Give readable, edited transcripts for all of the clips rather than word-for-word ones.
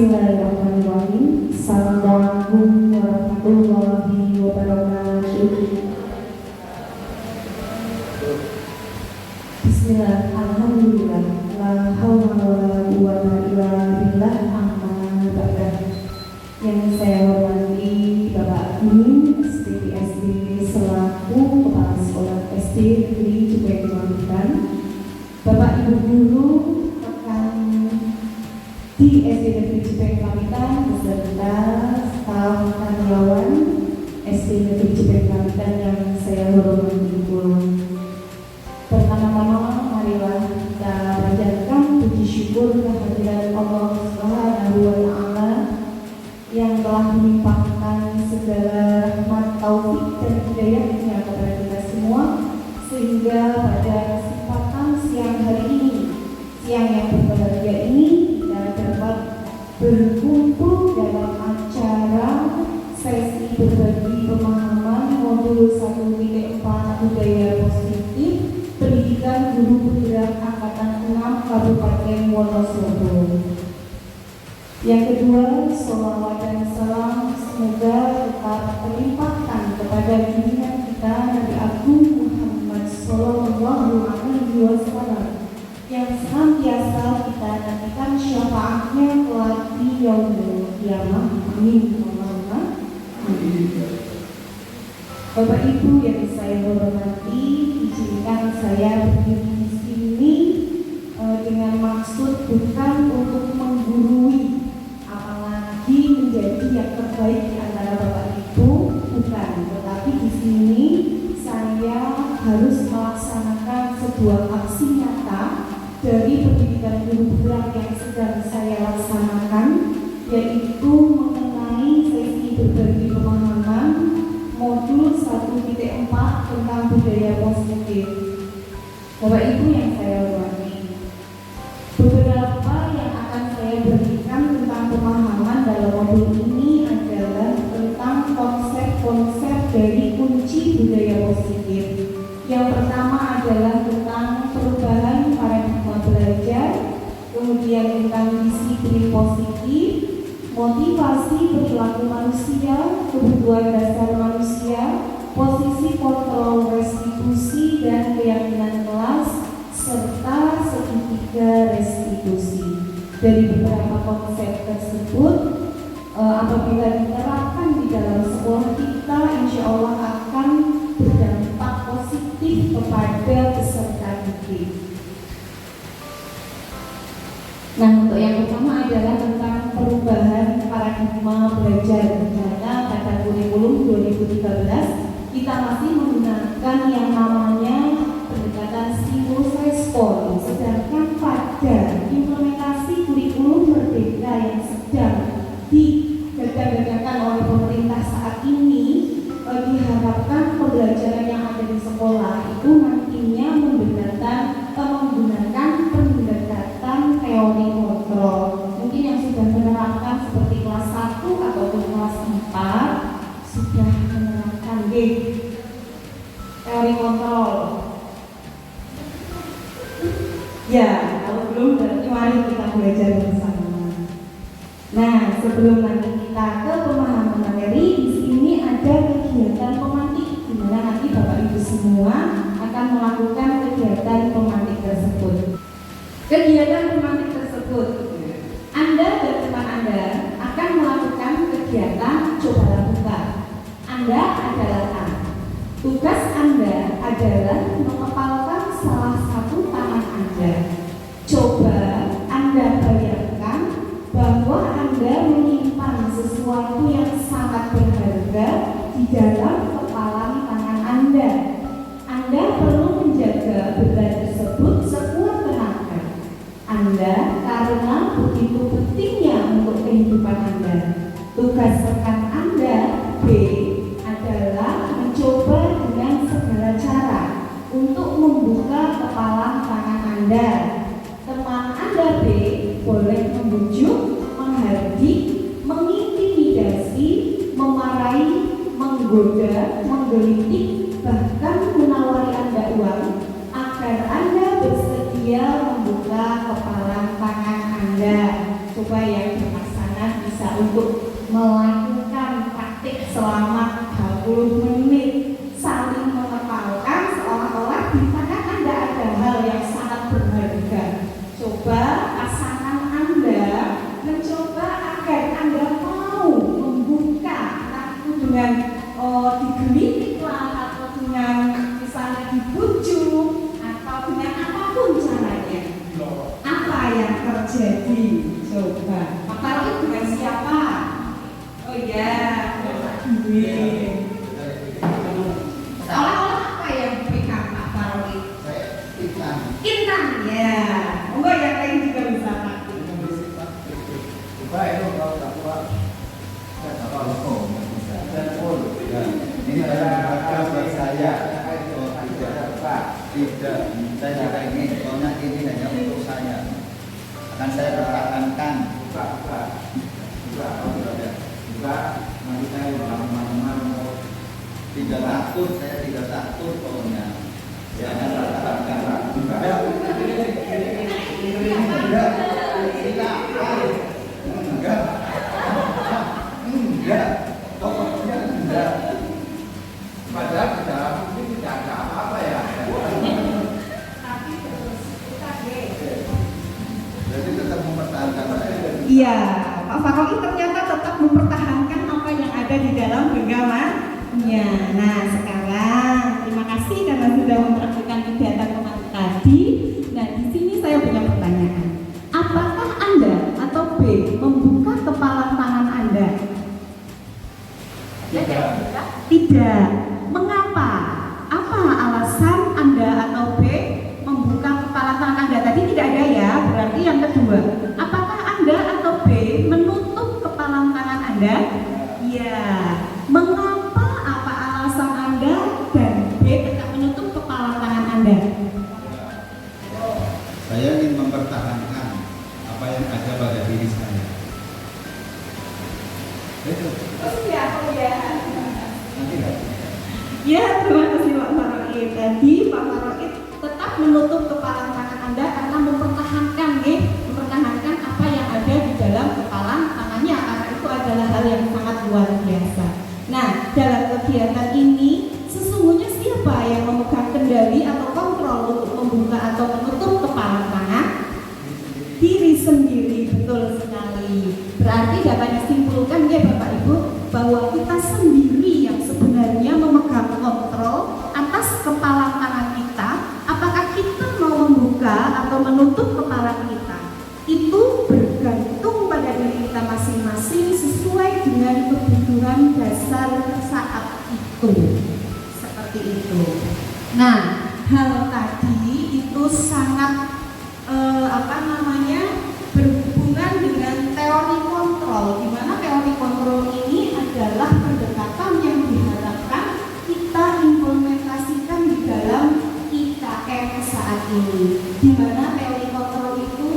Bismillahirrahmanirrahim. Assalamualaikum warahmatullahi wabarakatuh. Bismillah, alhamdulillah, la haula wala quwwata illa billah, amma ba'du. Yang saya hormati Bapak Amin SDPSD selaku Kepala Sekolah SD Negeri Cipayung Pamitan, Bapak Ibu Guru di SD Negeri Cipayung Pamitan beserta staf karyawan SD Negeri Cipayung Pamitan yang saya hormati pula. Pertama-tama marilah kita panjatkan puji syukur kehadiran Allah Subhanahu wa Ta'ala yang telah melimpahkan segala rahmat, taufik dan hidayahnya kepada kita semua, sehingga pada kesempatan siang hari ini, siang yang berbahagia ini, dapat berkumpul dalam acara sesi berbagi pemahaman modul 1.4 budaya positif pendidikan guru penggerak angkatan 6 Kabupaten Wonosobo. Yang kedua, sholawat dan salam semoga tetap terlimpahkan kepada junjungan kita Nabi Agung Muhammad Sallallahu Alaihi Wasallam yang senantiasa kita nantikan syafaatnya kelak di yaumul qiyamah. Amin. Allahumma amin. Bapak Ibu yang saya hormati, izinkan saya berdiri di sini dengan maksud bukan untuk menggurui, apalagi menjadi yang terbaik di antara Bapak Ibu, bukan. Tetapi di sini saya harus melaksanakan sebuah aksi nyata dari pendidikan guru penggerak yang sedang saya laksanakan, yaitu mengenai sesi berbagi pemahaman modul 1.4 tentang budaya positif. Bapak Ibu yang saya hormati, beberapa yang akan saya berikan tentang pemahaman dalam modul ini adalah tentang konsep-konsep dari kunci budaya positif. Yang pertama adalah tentang perubahan paradigma belajar, kemudian tentang disiplin positif, motivasi perilaku manusia, kebutuhan dasar manusia, posisi kontrol restitusi dan keyakinan kelas, serta segitiga restitusi. Dari beberapa konsep tersebut, apabila diterapkan di dalam sekolah kita, insya Allah akan berdampak positif kepada peserta didik. Nah, untuk yang pertama adalah tentang perubahan paradigma belajar. Karena pada kurikulum 2013 kita masih menggunakan yang namanya pendekatan stimulus respon, sedangkan pada implementasi kurikulum merdeka yang sedang digadang-gadangkan oleh pemerintah saat ini, diharapkan pembelajaran yang ada di sekolah itu nantinya menggunakan pendekatan teori kontrol. Mungkin yang sudah menerapkan seperti kelas 1 ataupun kelas 4 sudah menerapkan teori kontrol. Ya, kalau belum berarti mari kita belajar bersama. Nah, sebelum nanti kita ke pemahaman materi, di sini ada kegiatan pemantik, di mana nanti Bapak Ibu semua akan melakukan kegiatan pemantik tersebut. Kegiatan pemantik tersebut, Anda dan teman Anda akan melakukan kegiatan coba lakukan. Anda adalah A. Tugas Anda adalah mengepalkan salah satu tangan Anda. Coba Anda bayangkan bahwa Anda menyimpan sesuatu yang sangat berharga di dalam kepalan tangan Anda. Anda perlu menjaga benda tersebut sekuat tenaga Anda karena begitu pentingnya untuk kehidupan Anda. Tugas rekan Anda B adalah mencoba dengan segala cara untuk membuka kepalan tangan Anda. Teman Anda B boleh membujuk, menghardik, mengintimidasi, memarahi, menggoda, menggelitik, bahkan menawari Anda uang agar Anda bersedia membuka kepalan tangan Anda. Coba yang berpasangan bisa untuk melakukan praktik selama 30 menit saling mengepalkan seolah-olah di tangan Anda ada hal yang sangat berharga. Coba pasangan Anda mencoba agar Anda mau membuka, entah itu dengan digelitik lah, atau dengan misalnya dibujuk, atau dengan apapun caranya. Apa yang terjadi? Coba. Pak Rohit dengan siapa? Oh iya, seolah-olah apa yang diberikan Pak Rohit? Intan, ya. Enggak, yang lain juga bisa pakai. Ini adalah bagi saya. Tidak, saya tidak ingin. Soalnya ini hanya untuk saya. Akan saya pertahankan. Tidak takut, saya tidak takut pokoknya. Saya pertahankan. Enggak, pokoknya enggak. Padahal di dalam mungkin tidak ada apa-apa ya. Tapi terus kita Jadi tetap mempertahankan saya. Iya, Pak Farouk ternyata tetap mempertahankan apa yang ada di dalam genggamannya. Nah, sekarang terima kasih karena sudah mempraktikkan kegiatan kemarin tadi. Nah, di sini saya punya pertanyaan. Apakah Anda atau B membuka kepala tangan Anda? Tidak. Mengapa? Apa alasan Anda atau B membuka kepala tangan Anda? Tadi tidak ada ya, berarti yang kedua. Apakah Anda atau B menutup kepala tangan Anda? Iya. Mengapa? Apa alasan Anda dan B tetap menutup kepala tangan Anda? Saya ingin mempertahankan apa yang ada pada diri saya. Betul. Oh ya. Nanti enggak? Ya, terima kasih Pak Farouk. Tadi Pak Farouk tetap menutup kepala tangan Anda karena mempertahankan apa yang ada di dalam kepala tangannya, karena itu adalah hal yang sangat luar biasa. Nah, dalam kegiatan ini sesungguhnya siapa yang memegang kendali atau kontrol untuk membuka atau menutup kepala tangan? Diri sendiri, betul sekali. Berarti dapat disimpulkan ya Bapak Ibu bahwa kita sendiri yang sebenarnya memegang kontrol atas kepala tangan kita. Apakah kita mau membuka atau menutup kepala kita? Itu bergantung pada diri kita masing-masing sesuai dengan kebutuhan dasar saat itu. Seperti itu. Nah, hal tadi itu sangat berhubungan dengan teori kontrol, di mana teori kontrol ini adalah pendekatan yang diharapkan kita implementasikan di dalam IKM saat ini, di mana teori kontrol itu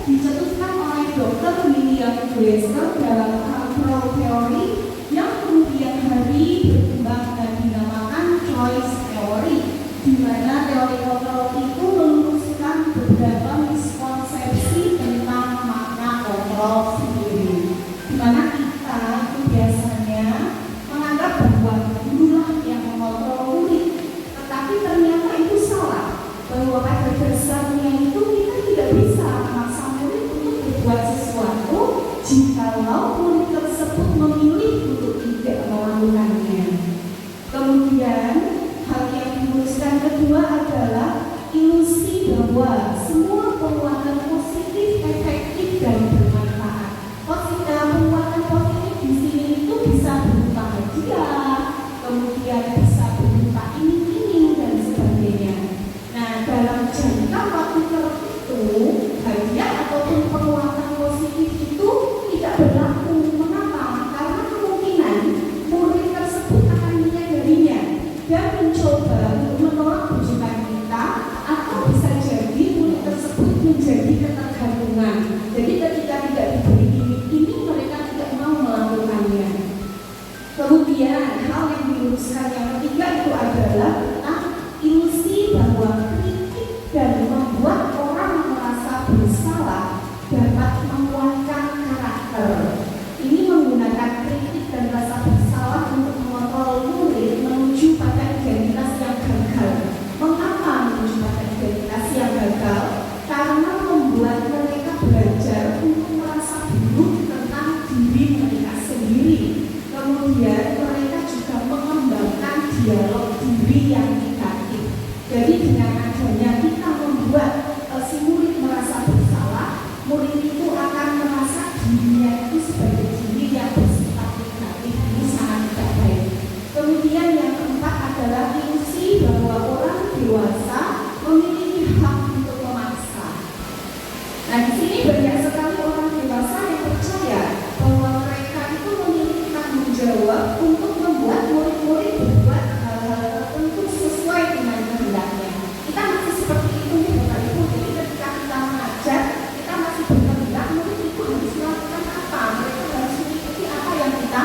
dicetuskan oleh Dr. William Glasser dalam control theory yang kemudian hari berkembang dan dinamakan choice theory, di mana teori kontrol itu meluruskan beberapa miskonsepsi tentang makna kontrol sendiri, di mana kita itu biasanya menganggap bahwa gurulah yang mengontrol murid, tetapi ternyata itu salah, bahwa pada dasarnya itu kita tidak bisa memaksa murid untuk berbuat sesuatu jikalau murid tersebut memilih untuk tidak melakukannya. Kemudian hal yang diluruskan kedua adalah ilusi bahwa semua penguatan positif, efektif, dan bermanfaat. Penguatan positif di sini itu bisa berupa hadiah, kemudian bisa berupa iming-iming dan sebagainya. Nah, dalam jangka waktu tertentu, hadiah ataupun penguatan positif itu tidak berlaku. Mengapa? Karena kemungkinan murid tersebut akan menyadarinya dan mencoba untuk menolak bujukan kita, atau bisa jadi murid tersebut menjadi ketergantungan. Jadi ketika tidak diberi iming-iming, mereka tidak mau melakukannya. Kemudian hal yang diluruskan yang ketiga itu adalah tentang ilusi bahwa kritik dan membuat orang merasa bersalah dapat menguatkan karakter. Nah, di sini banyak sekali orang dewasa yang percaya bahwa mereka itu memiliki tanggung jawab untuk membuat murid-murid berbuat hal-hal tertentu sesuai dengan kehendaknya. Kita masih seperti itu nih Bapak Ibu. Jadi ketika kita mengajar, kita masih berkehendak murid itu harus melakukan apa? Mereka harus mengikuti apa yang kita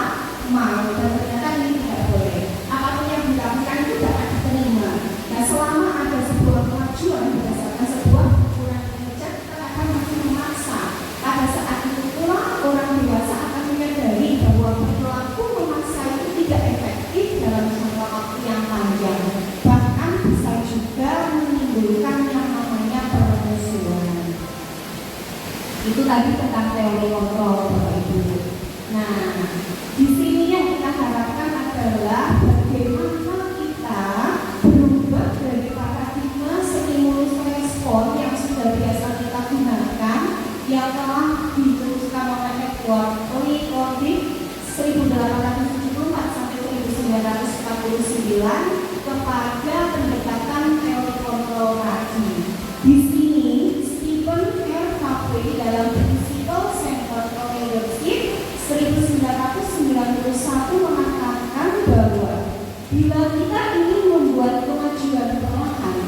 mau, dan ternyata ini tidak boleh. Apapun yang dilakukan itu dapat diterima. Nah, selama ada sebuah kemajuan berdasarkan sebuah ukuran kinerja, kita akan masih memaksa. Pada saat itu pula orang dewasa akan menyadari bahwa perilaku memaksa itu tidak efektif dalam jangka waktu yang panjang. Bahkan bisa juga menimbulkan yang namanya permusuhan. Itu tadi tentang teori kontrol, Bapak Ibu. Nah, di sini yang kita harapkan adalah bagaimana kita berubah dari paradigma stimulus respon yang sudah biasa kita gunakan, yang telah diteruskan oleh Edward Leibniz 1874 sampai 1949 kepada pendekatan teori kontrol tadi. Di sini Stephen R. Covey dalam Principle Centered Leadership 1991 mengatakan bahwa bila kita ingin membuat kemajuan perlahan,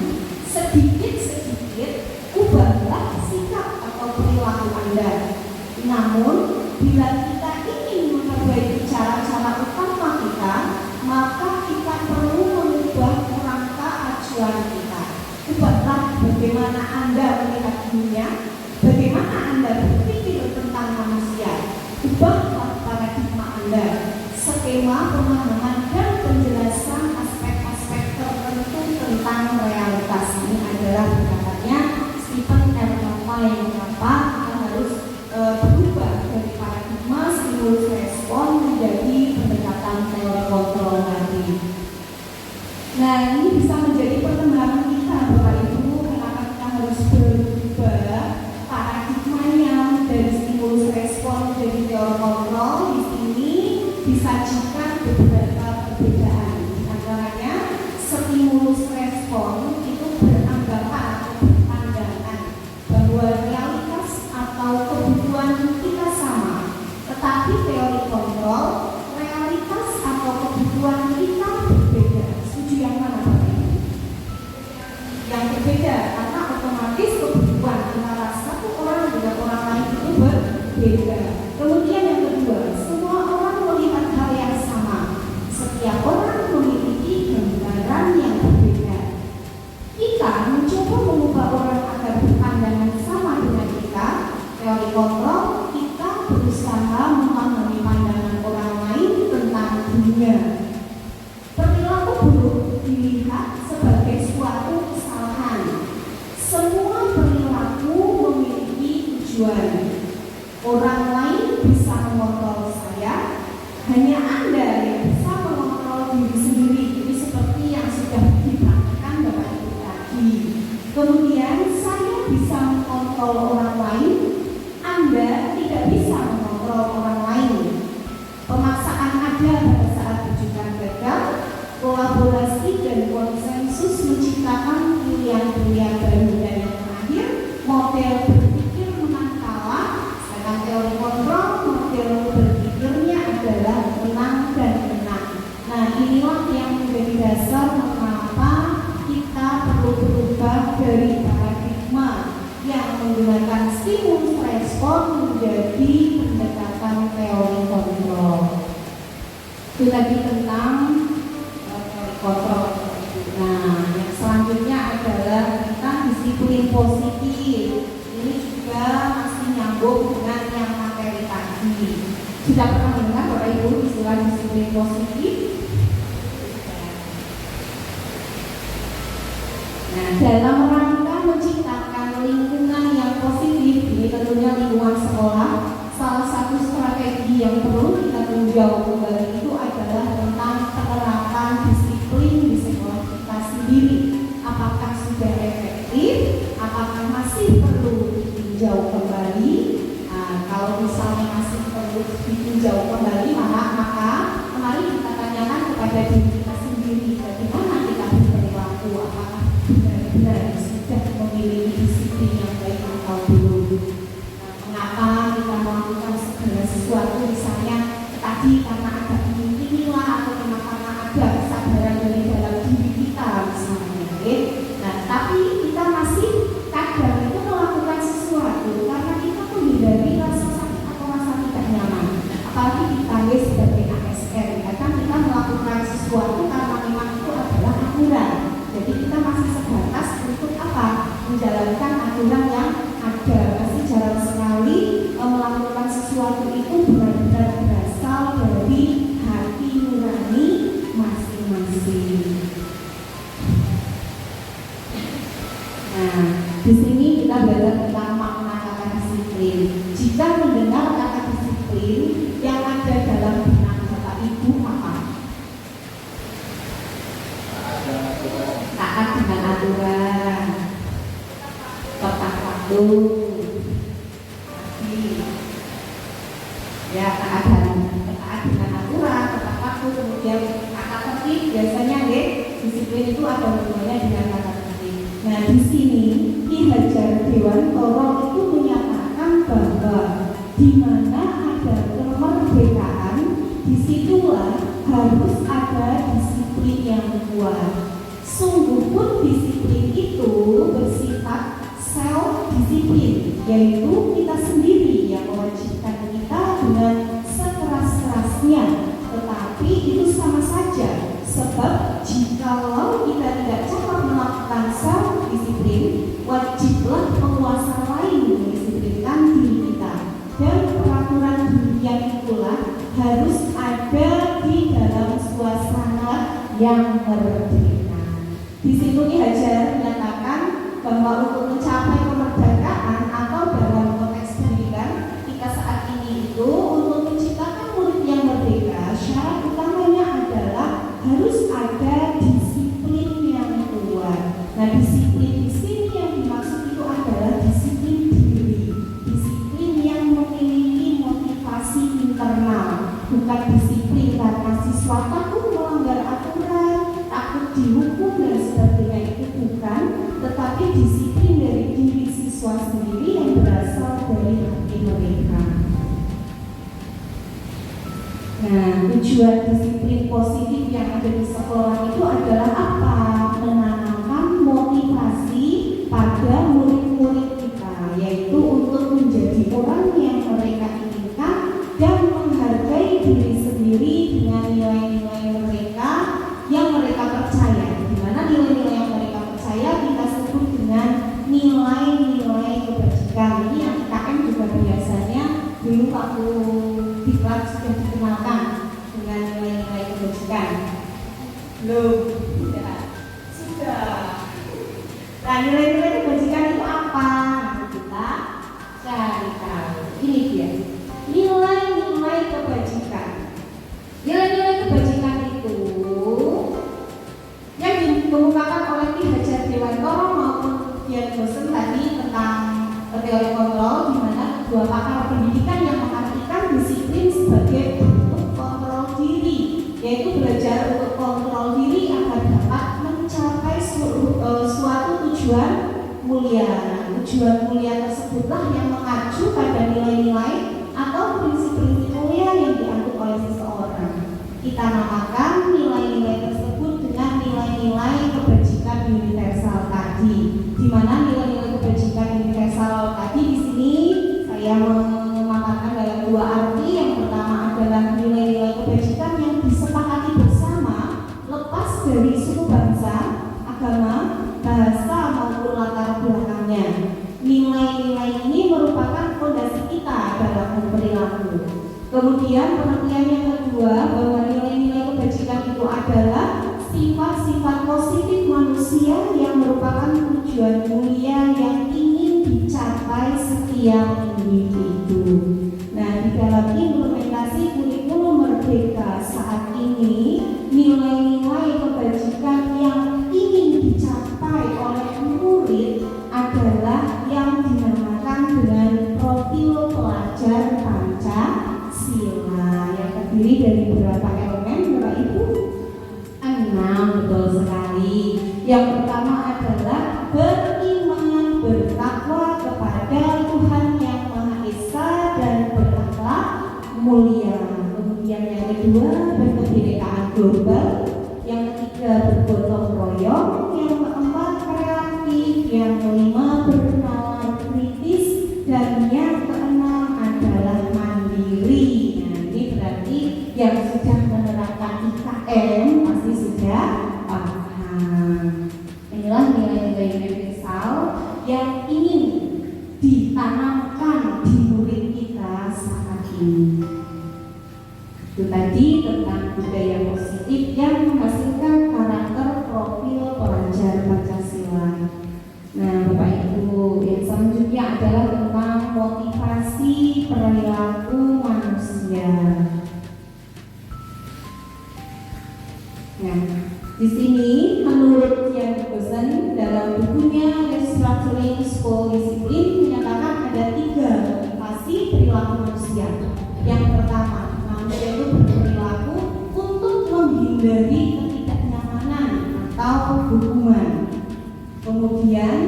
sedikit-sedikit ubahlah sikap atau perilaku Anda. Namun, bila kita ingin memperbaiki cara-cara utama kita, maka kita perlu mengubah kerangka acuan kita. Ubahlah bagaimana Anda melihat dunia, bagaimana Anda berpikir tentang manusia. Ubahlah paradigma Anda, skema pemahaman dan penjelasan aspek-aspek tertentu tentang realitas. Ini adalah pendapatnya Stephen R. Covey. Mengapa kita harus berubah dari paradigma stimulus respon menjadi pendekatan teori kontrol tadi. Nah, ini bisa menjadi perkembangan kita, Bapak Ibu, kenapa kita harus berubah paradigmanya dari stimulus respon menjadi teori kontrol. Di sini disajikan beberapa perbedaan. Antaranya, stimulus respon itu beranggapan atau berpandangan bahwa realitas atau kebutuhan kita sama, tetapi teori kontrol realitas atau kebutuhan kita berbeda. Setuju yang mana, Bapak Ibu? Yang berbeda, karena otomatis kebutuhan antara satu orang dengan orang lain itu berbeda. Kemudian yang kedua, semua orang melihat hal yang sama. Setiap orang memiliki gambaran yang berbeda. Kita mencoba mengubah orang agar berpandangan sama dengan kita. Teori kontrol, kita berusaha memahami pandangan orang lain tentang dunia. Perilaku buruk dilihat sebagai suatu kesalahan. Semua perilaku memiliki tujuan. Orang lain bisa mengontrol saya, hanya Anda yang bisa mengontrol diri sendiri. Ini seperti yang sudah dipraktikkan Bapak Ibu tadi. Kemudian saya bisa mengontrol orang lain, Anda tidak bisa mengontrol orang lain. Pemaksaan ada pada saat rujukan gagal, kolaborasi dan konsensus menciptakan pilihan-pilihan baru, dan yang terakhir model berpikir menang kalah. Sedangkan teori kontrol, model berpikirnya adalah menang dan menang. Nah, inilah yang menjadi dasar mengapa kita perlu berubah dari paradigma yang menggunakan stimulus respon menjadi pendekatan teori kontrol. Itu tadi tentang teori kontrol. Nah, yang selanjutnya adalah tentang disiplin positif. Ini juga masih nyambung dengan yang materi tadi. Sudah pernah mendengar Bapak Ibu istilah disiplin positif? Nah, dalam rangka menciptakan lingkungan yang positif, ini tentunya lingkungan sekolah, salah satu strategi yang perlu kita tinjau kembali itu adalah tentang penerapan disiplin di sekolah kita sendiri. Apakah sudah efektif? Apakah masih perlu ditinjau kembali? Nah, kalau misalnya masih perlu ditinjau kembali, maka mari kita tanyakan kepada diri kita sendiri, bagaimana kita berperilaku, apakah benar-benar sudah memiliki disiplin yang baik atau belum. apalagi kita sebagai ASN, ya kan kita melakukan sesuatu karena memang itu adalah aturan. Jadi kita masih sebatas untuk apa? Menjalankan aturan yang ada. Masih jarang sekali melakukan sesuatu itu benar-benar berasal dari hati nurani masing-masing. Nah, di sini kita belajar tentang makna kata disiplin. Jika mendengar kata disiplin, yang ada dalam benak Bapak Ibu apa? Taat dengan aturan, tepat waktu, ya taat dengan aturan, tepat waktu, kemudian kata tertib. Biasanya disiplin itu ada hubungannya dengan kata tertib. Nah, di sini Ki Hajar Dewantara itu menyatakan bahwa di mana ada kemerdekaan, disitulah harus ada disiplin yang kuat. Sungguh pun disiplin itu bersifat self-disiplin, yaitu kita sendiri yang mewajibkan kita dengan sekeras-kerasnya. Tetapi itu sama saja, sebab jikalau kita tidak cepat melakukan self-disiplin, wajiblah penguasa lain mendisiplinkan diri kita. Dan peraturan dunia itulah harus ada di dalam suasana yang merdeka. Di situ Ki Hajar menyatakan bahwa untuk mencapai kemerdekaan atau dalam konteks pendidikan kita saat ini itu untuk menciptakan murid yang merdeka, syarat utamanya adalah harus ada disiplin yang kuat. Nah, disiplin di sini yang dimaksud itu adalah disiplin diri, disiplin yang memiliki motivasi internal, bukan disiplin karena siswa takut melanggar aturan, takut dihukum dan sebagainya, itu bukan, tetapi disiplin dari diri siswa sendiri yang berasal dari hati mereka. Nah, tujuan disiplin positif yang ada di sekolah itu adalah apa? Menanamkan motivasi pada murid-murid kita, yaitu untuk menjadi orang yang mereka inginkan dan menghargai diri sendiri dengan nilai-nilai mereka yang mereka percaya. Di mana nilai-nilai yang mereka percaya kita sebut dengan nilai-nilai kebajikan. Ini yang IKM juga biasanya dulu waktu di kelas sudah dikenalkan dengan nilai-nilai kebajikan. Belum? Sudah. Nah, nilai-nilai kebajikan itu apa? Nanti kita cari tahu. Ini dia. Nilai-nilai kebajikan. Nilai-nilai kebajikan itu yang dikemukakan oleh Ki Hajar Dewantara maupun Dian Bosen tadi tentang teori kontrol, di mana kedua pakar pendidikan yang mengartikan disiplin sebagai bentuk kontrol diri, yaitu belajar untuk kontrol diri agar dapat mencapai suatu tujuan mulia. Nah, tujuan mulia tersebutlah yang mengacu pada nilai-nilai atau prinsip-prinsip mulia yang dianggap oleh seseorang. Kita namakan nilai-nilai tersebut dengan nilai-nilai kebajikan universal tadi. Di mana nilai-nilai kebajikan universal tadi di sini saya memaparkan dalam dua arti. Yang pertama adalah nilai-nilai kebajikan yang disepakati bersama, lepas dari suku bangsa, agama, bahasa maupun latar belakangnya. Nilai-nilai ini merupakan fondasi kita dalam berperilaku. Kemudian pengertian yang kedua, bahwa nilai-nilai kebajikan itu adalah sifat-sifat positif manusia yang merupakan tujuan mulia yang ingin dicapai setiap individu. Nah, di dalam implementasi kurikulum merdeka saat ini, nilai-nilai kebajikan yang ingin dicapai oleh murid adalah yang dinamakan dengan profil pelajar Pancasila, yang terdiri dari berapa elemen, Bapak Ibu? 6, betul sekali. Yang pertama adalah beriman, bertakwa kepada Tuhan Yang Maha Esa. Yang sudah menerapkan IKM pasti sudah paham. Inilah nilai-nilai universal yang ingin ditanamkan di murid kita saat ini. Itu tadi tentang budaya positif yang menghasilkan karakter profil pelajar Pancasila. Nah, Bapak Ibu, yang selanjutnya adalah tentang motivasi perilaku manusia. Nah, di sini menurut Ian Ferguson dalam bukunya Restructuring School Discipline menyatakan ada 3 motivasi perilaku manusia. Yang pertama, manusia itu berperilaku untuk menghindari ketidaknyamanan atau hukuman. Kemudian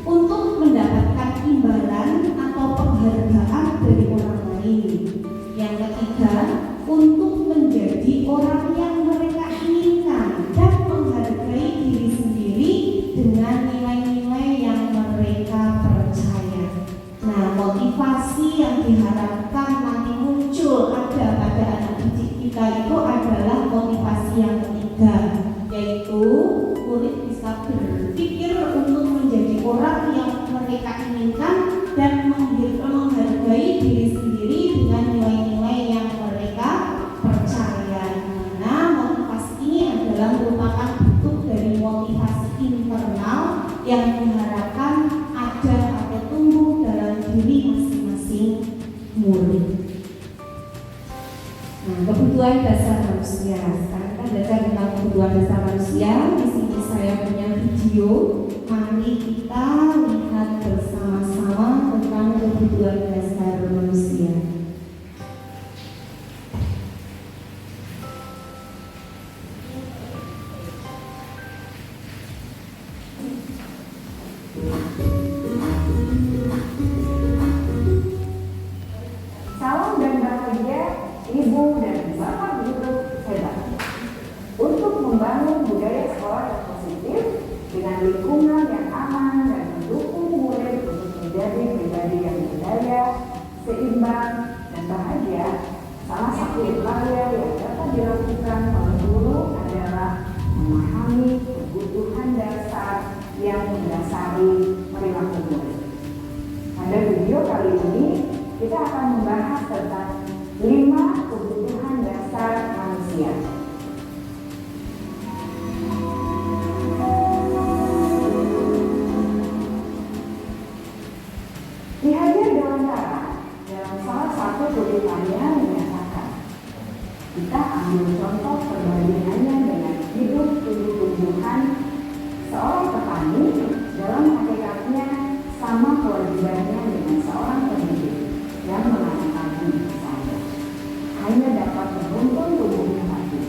untuk mendapatkan imbalan atau penghargaan dari orang lain. Yang ketiga, untuk menjadi orang yang mereka inginkan dan menghargai diri sendiri dengan nilai-nilai yang mereka percaya. Nah, motivasi yang diharapkan nanti muncul ada pada anak didik kita itu adalah motivasi yang ketiga, yaitu murid bisa berpikir untuk menjadi orang yang mereka inginkan dan menghargai diri sendiri dengan nilai-nilai yang mereka percaya. Nah, motivasi ini adalah merupakan bentuk dari motivasi internal yang diharapkan ada atau tumbuh dalam diri masing-masing murid. Nah, kebutuhan dasar manusia. Sekarang kita belajar tentang kebutuhan dasar manusia. Di sini saya punya video. Mari kita lihat bersama-sama tentang kebutuhan dasar manusia. Salam dan bahagia Ibu dan Bapak Guru hebat untuk membangun budaya sekolah yang positif dengan lingkungan yang aman dan mendukung murid untuk menjadi pribadi yang berdaya, seimbang, dan bahagia. Salah satu upaya yang dapat dilakukan oleh guru adalah memahami kebutuhan dasar yang mendasari perilaku murid. Pada video kali ini kita akan membahas tentang 5 kebutuhan dasar manusia. Ki Hajar Dewantara dalam salah satu tulisannya menyatakan, kita ambil contoh perbandingannya dengan hidup tumbuh-tumbuhan. Seorang petani dalam hakikatnya sama kewajibannya dengan seorang pendidik yang menanam padi misalnya. Hanya dapat menuntun tumbuhnya padi.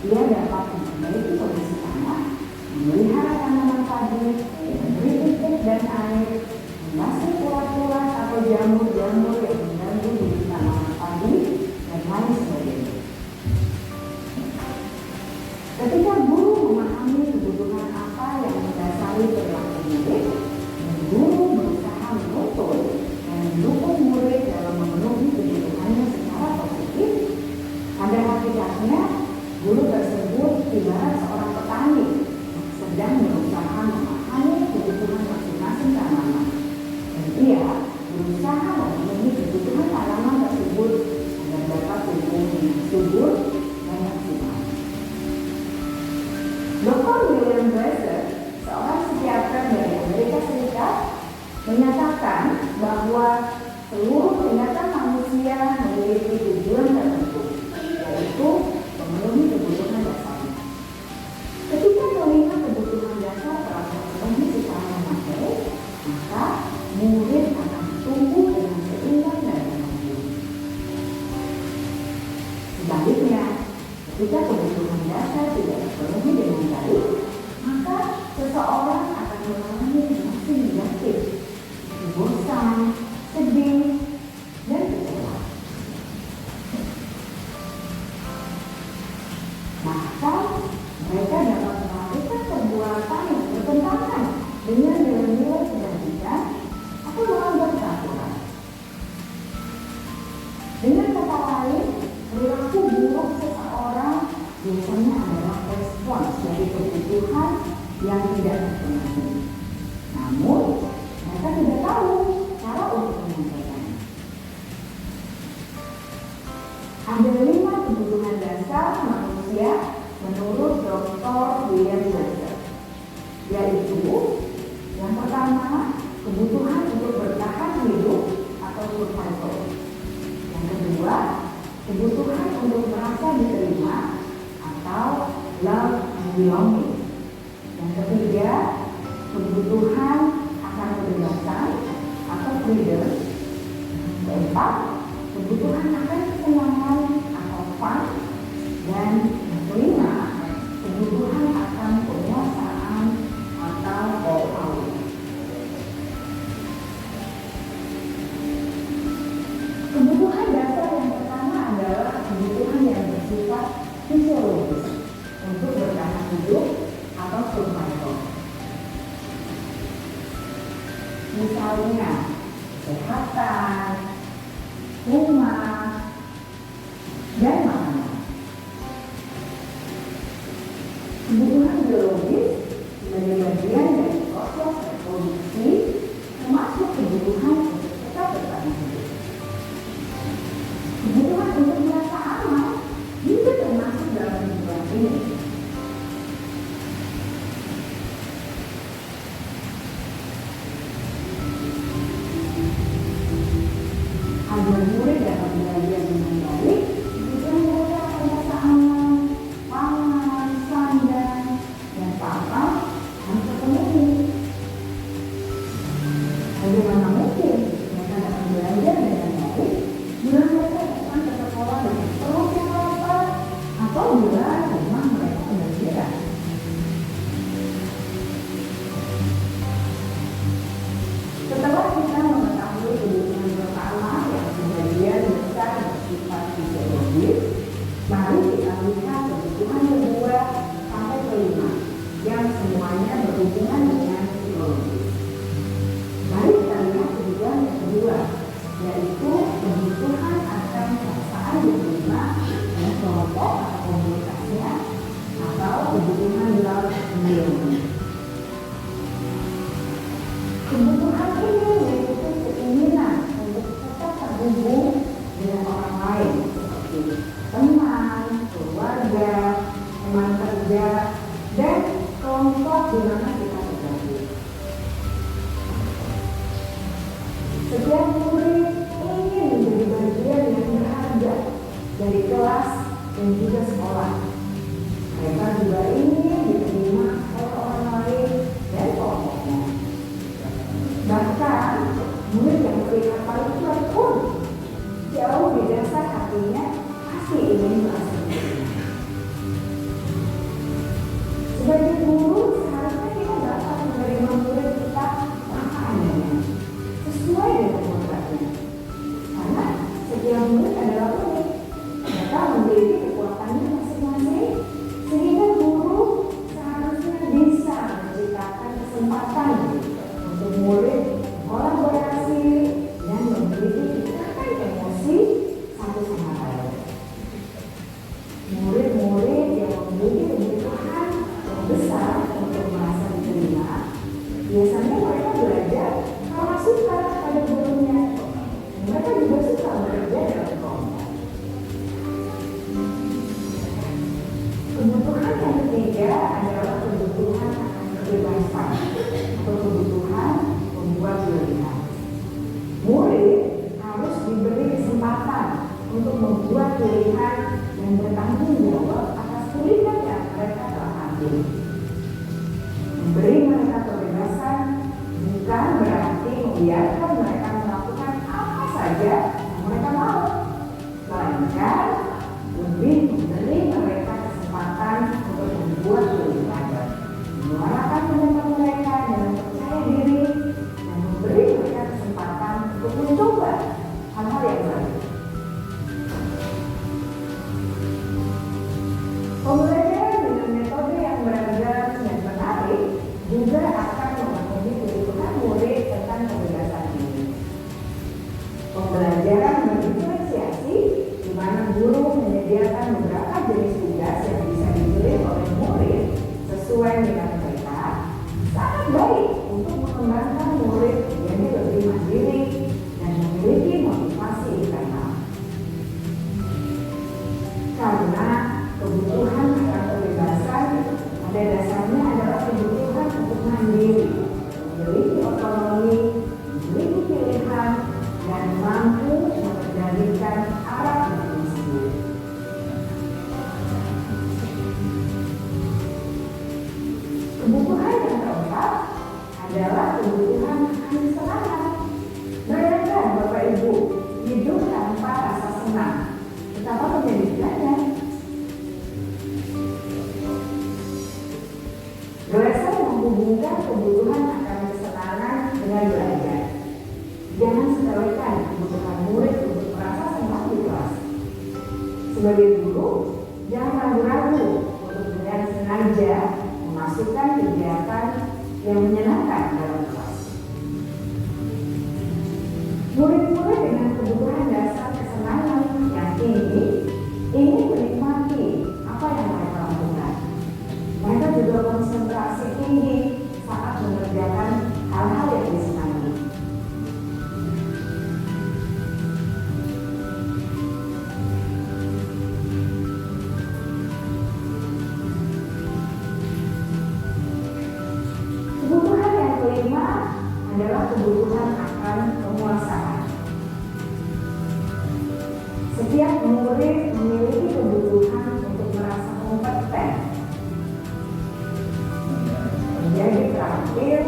Dia dapat memperbaiki kondisi tanah, memelihara tanaman padi, memberi pupuk dan air, membasuh ulat-ulat atau jamur-jamur yang mengganggu di tanaman padi, dan lain sebagainya. Ketika guru memahami kebutuhan apa yang mendasari perilaku murid, dan guru berusaha menuntun dan mendukung murid dalam memenuhi kebutuhannya secara positif, pada hakikatnya guru tersebut ibarat seorang petani yang sedang berusaha memahami kebutuhan masing-masing tanaman, dan ia berusaha memenuhi kebutuhan tanaman tersebut agar dapat tumbuh dengan subur dan maksimal. Dr. William Brazzer, seorang psikiater dari Amerika Serikat, menyatakan bahwa seluruh tindakan manusia memiliki tujuan tertentu, yaitu memenuhi kebutuhan dasarnya. Ketika melihat kebutuhan dasar telah terpenuhi secara memadai, maka murid akan tumbuh dengan seimbang dan bahagia. Sebaliknya, ketika kebutuhan dasar tidak terpenuhi dengan baik, maka seseorang akan mengalami emosi negatif, bosan, sedih, dan kecewa. biasanya adalah respons dari kebutuhan yang tidak terpenuhi. Namun, mereka tidak tahu cara untuk menyampaikannya. Ada 5 kebutuhan dasar manusia menurut Dr. William James, yaitu yang pertama, kebutuhan untuk bertahan hidup atau survival. Yang kedua, kebutuhan untuk merasa diterima atau love and belonging. Yang ketiga, kebutuhan akan kebebasan atau freedom. Keempat, kebutuhan akan kesenangan atau fun. Dan yang kelima, kebutuhan akan penguasaan atau power. Kebutuhan dasar yang pertama adalah kebutuhan yang bersifat fisiologis untuk bertahan hidup atau survival. Misalnya, kesehatan, rumah, dan makanan. Kebutuhan biologis sebagai bagian dari proses reproduksi termasuk kebutuhan untuk tetap bertahan hidup. Kebutuhan untuk merasa aman juga termasuk dalam kebutuhan ini. Agar murid dapat belajar dengan baik, kebutuhan mereka akan merasa aman, pangan, sandang, dan papan harus terpenuhi. Bagaimana mungkin mereka dapat belajar dengan baik bila mereka datang ke sekolah dengan perut yang lapar atau bila rumah mereka kebanjiran? Setelah kita mengetahui kebutuhan pertama yang sebagian besar bersifat fisiologis, mari kita lihat kebutuhan kedua sampai kelima yang semuanya berhubungan dengan psikologis. Mari kita lihat kebutuhan yang kedua, yaitu kebutuhan akan perasaan diterima oleh kelompok atau komunitasnya atau kebutuhan love and belonging. Kebutuhan ini yaitu keinginan untuk tetap terhubung dengan orang lain seperti teman, keluarga, teman kerja, dan kelompok di mana kita tergabung. Setiap murid ingin menjadi bagian yang berharga dari kelas dan juga sekolah. Mereka juga ingin diterima oleh orang lain dan kelompoknya. Bahkan murid yang terlihat paling kuat pun jauh di dasar hatinya pasti ingin merasa diterima. Sebagai guru, seharusnya kita dapat menerima murid kita apa adanya, sesuai dengan kodratnya. Karena setiap murid adalah unik, mereka memiliki kekuatannya masing-masing, sehingga guru seharusnya bisa menciptakan kesempatan untuk murid kolaborasi dan memiliki ikatan emosi satu sama lain. Murid-murid yang memiliki kebutuhan yang besar untuk merasa diterima, biasanya mereka belajar karena suka pada gurunya. Mereka juga suka bekerja dalam kelompok. Kebutuhan yang ketiga adalah kebutuhan akan kebebasan atau kebutuhan membuat pilihan. Murid harus diberi kesempatan untuk membuat pilihan dan bertanggung jawab atas pilihan yang mereka telah ambil. Memberi mereka kebebasan bukan berarti membiarkan mereka melakukan apa saja yang mereka mau, melainkan lebih memberi mereka kesempatan untuk membuat pilihan, menyuarakan pendapat mereka dengan percaya diri, dan memberi mereka kesempatan untuk mencoba hal-hal yang baru. Pembelajaran dengan metode yang beragam kebutuhan akan kesenangan dengan belajar. Jangan sepelekan kebutuhan murid untuk merasa senang di kelas. Sebagai guru, jangan ragu-ragu untuk dengan sengaja memasukkan kegiatan yang menyenangkan dalam kelas. Murid-murid dengan kebutuhan dasar kesenangan yang tinggi ingin menikmati apa yang mereka lakukan. Mereka juga konsentrasi tinggi saat mengerjakan hal-hal yang disenangi. Kebutuhan yang kelima adalah kebutuhan akan penguasaan. Setiap murid memiliki kebutuhan untuk merasa kompeten, menjadi terampil,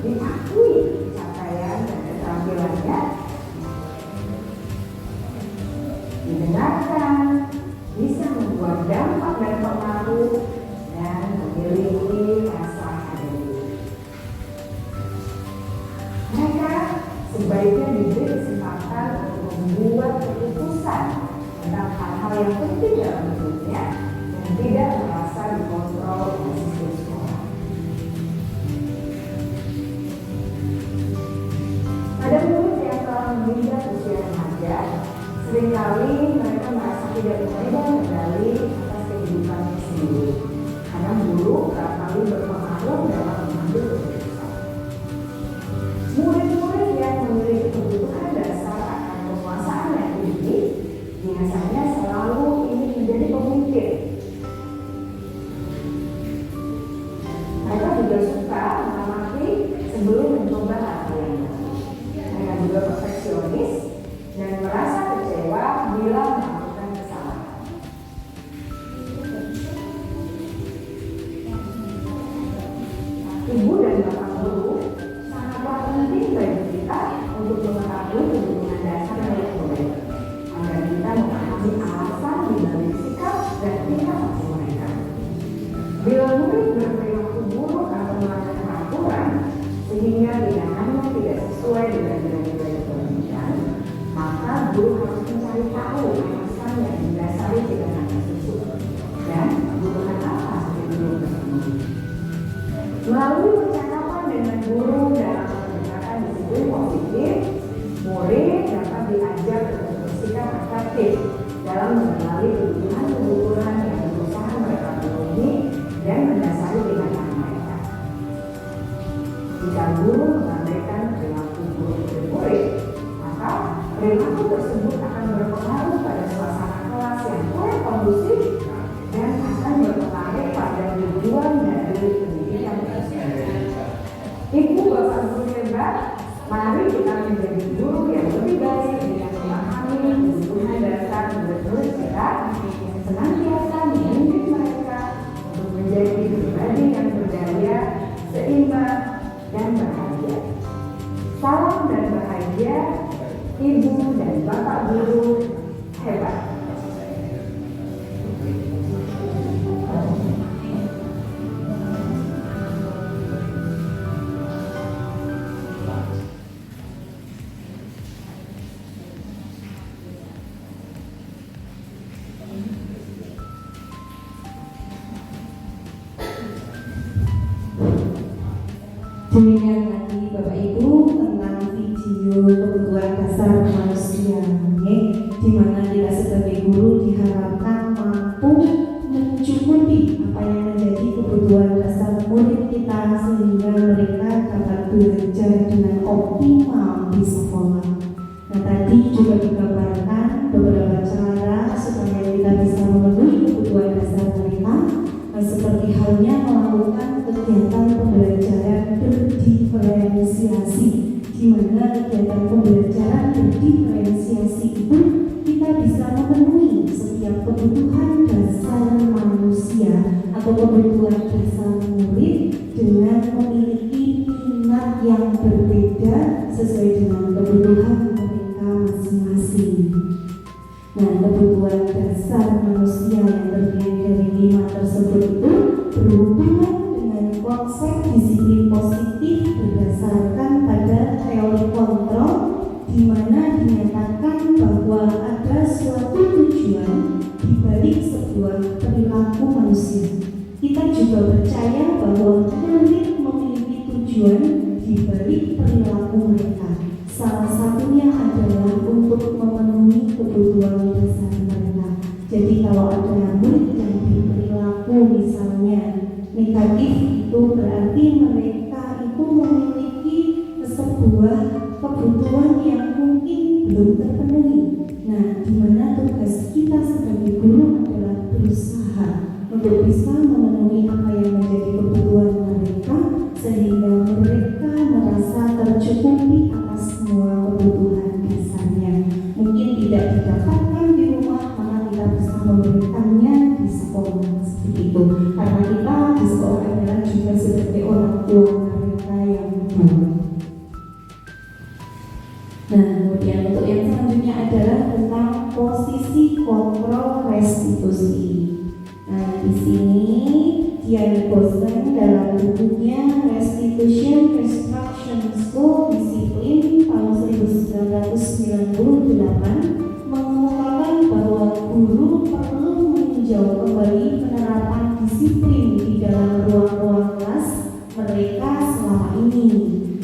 diakui capaian dan keterampilannya, didengarkan, bisa membuat dampak dan pengaruh, dan memiliki rasa adil. Mereka sebaiknya diberi kesempatan untuk membuat keputusan tentang hal-hal yang penting dalam hidupnya dan tidak merasa dikontrol oleh sistem sekolah. Pada murid yang telah menginjak usia remaja, seringkali mereka merasa tidak memegang kendali atas kehidupannya sendiri, karena guru kerap kali berpengaruh dalam mengambil keputusan. Murid-murid yang memiliki kebutuhan dasar akan penguasaan yang tinggi biasanya selalu ingin menjadi pemimpin. Mereka juga suka mengamati sebelum mencoba hal yang baru. Mereka juga perfeksionis dan merasa kecewa bila melakukan kesalahan. Ibu dan bapak guru sangatlah penting bagi kita untuk mengetahui kebutuhan dasar murid-murid agar kita memahami alasan di balik sikap dan tingkah laku mereka. Bila murid berperilaku buruk atau melanggar peraturan sehingga tindakannya tidak sesuai dengan nilai-nilai kebaikan, maka guru harus mencari tahu alasan yang mendasari tindakan tersebut dan kebutuhan apa yang belum terpenuhi. Melalui percakapan dengan guru dalam pendekatan disiplin positif, murid dapat diajar untuk bersikap efektif dalam mengenali kebutuhan yang berusaha mereka penuhi dan mendasari tindakan mereka. Jika guru mengabaikan perilaku buruk dari murid, maka perilaku tersebut akan berpengaruh pada suasana kelas yang kurang kondusif dan akan berpengaruh pada tujuan dari pendidikan tersebut. Ibu bapak guru hebat, mari kita menjadi guru yang lebih baik dengan memahami kebutuhan dasar murid-murid kita yang senantiasa memimpin mereka untuk menjadi pribadi yang berdaya, seimbang, dan bahagia. Salam dan bahagia, ibu dan bapak guru hebat. Demikian lagi Bapak Ibu tentang video kebutuhan dasar manusia, di mana kita sebagai guru diharapkan mampu mencukupi apa yang menjadi kebutuhan dasar murid kita sehingga mereka dapat belajar dengan optimal di sekolah. Nah, tadi juga digambarkan beberapa cara supaya kita bisa memenuhi kebutuhan dasar mereka, seperti halnya melakukan kegiatan pembelajaran berdiferensiasi, di mana kegiatan pembelajaran berdiferensiasi itu kita bisa memenuhi setiap kebutuhan dasar manusia atau kebutuhan dasar murid dengan memiliki minat yang berbeda sesuai dengan kebutuhan mereka masing-masing. Nah, kebutuhan dasar manusia yang terdiri dari 5 tersebut itu berhubungan dengan konsep disiplin positif tujuan di balik sebuah perilaku manusia. Kita juga percaya bahwa elit memiliki tujuan di balik perilaku mereka. Salah satunya adalah untuk memenuhi kebutuhan dasar mereka. Jadi kalau ada murid yang berperilaku misalnya negatif, itu berarti mereka itu memiliki sebuah kebutuhan yang mungkin belum terpenuhi. Nah, di mana tugas kita sebagai guru adalah berusaha untuk bisa memenuhi apa yang menjadi kebutuhan mereka, sehingga mereka merasa tercukupi atas semua kebutuhan dasarnya. Mungkin tidak didapatkan di rumah, maka kita bisa memberikannya di sekolah seperti itu. Karena kita di sekolah adalah juga sebagai orang tua mereka yang baik. Nah, kemudian untuk yang selanjutnya adalah tentang posisi kontrol restitusi. Nah, di sini Dian Boston dalam bukunya Restitution Restruction School Discipline tahun 1998 mengemukakan bahwa guru perlu meninjau kembali penerapan disiplin di dalam ruang-ruang kelas mereka selama ini.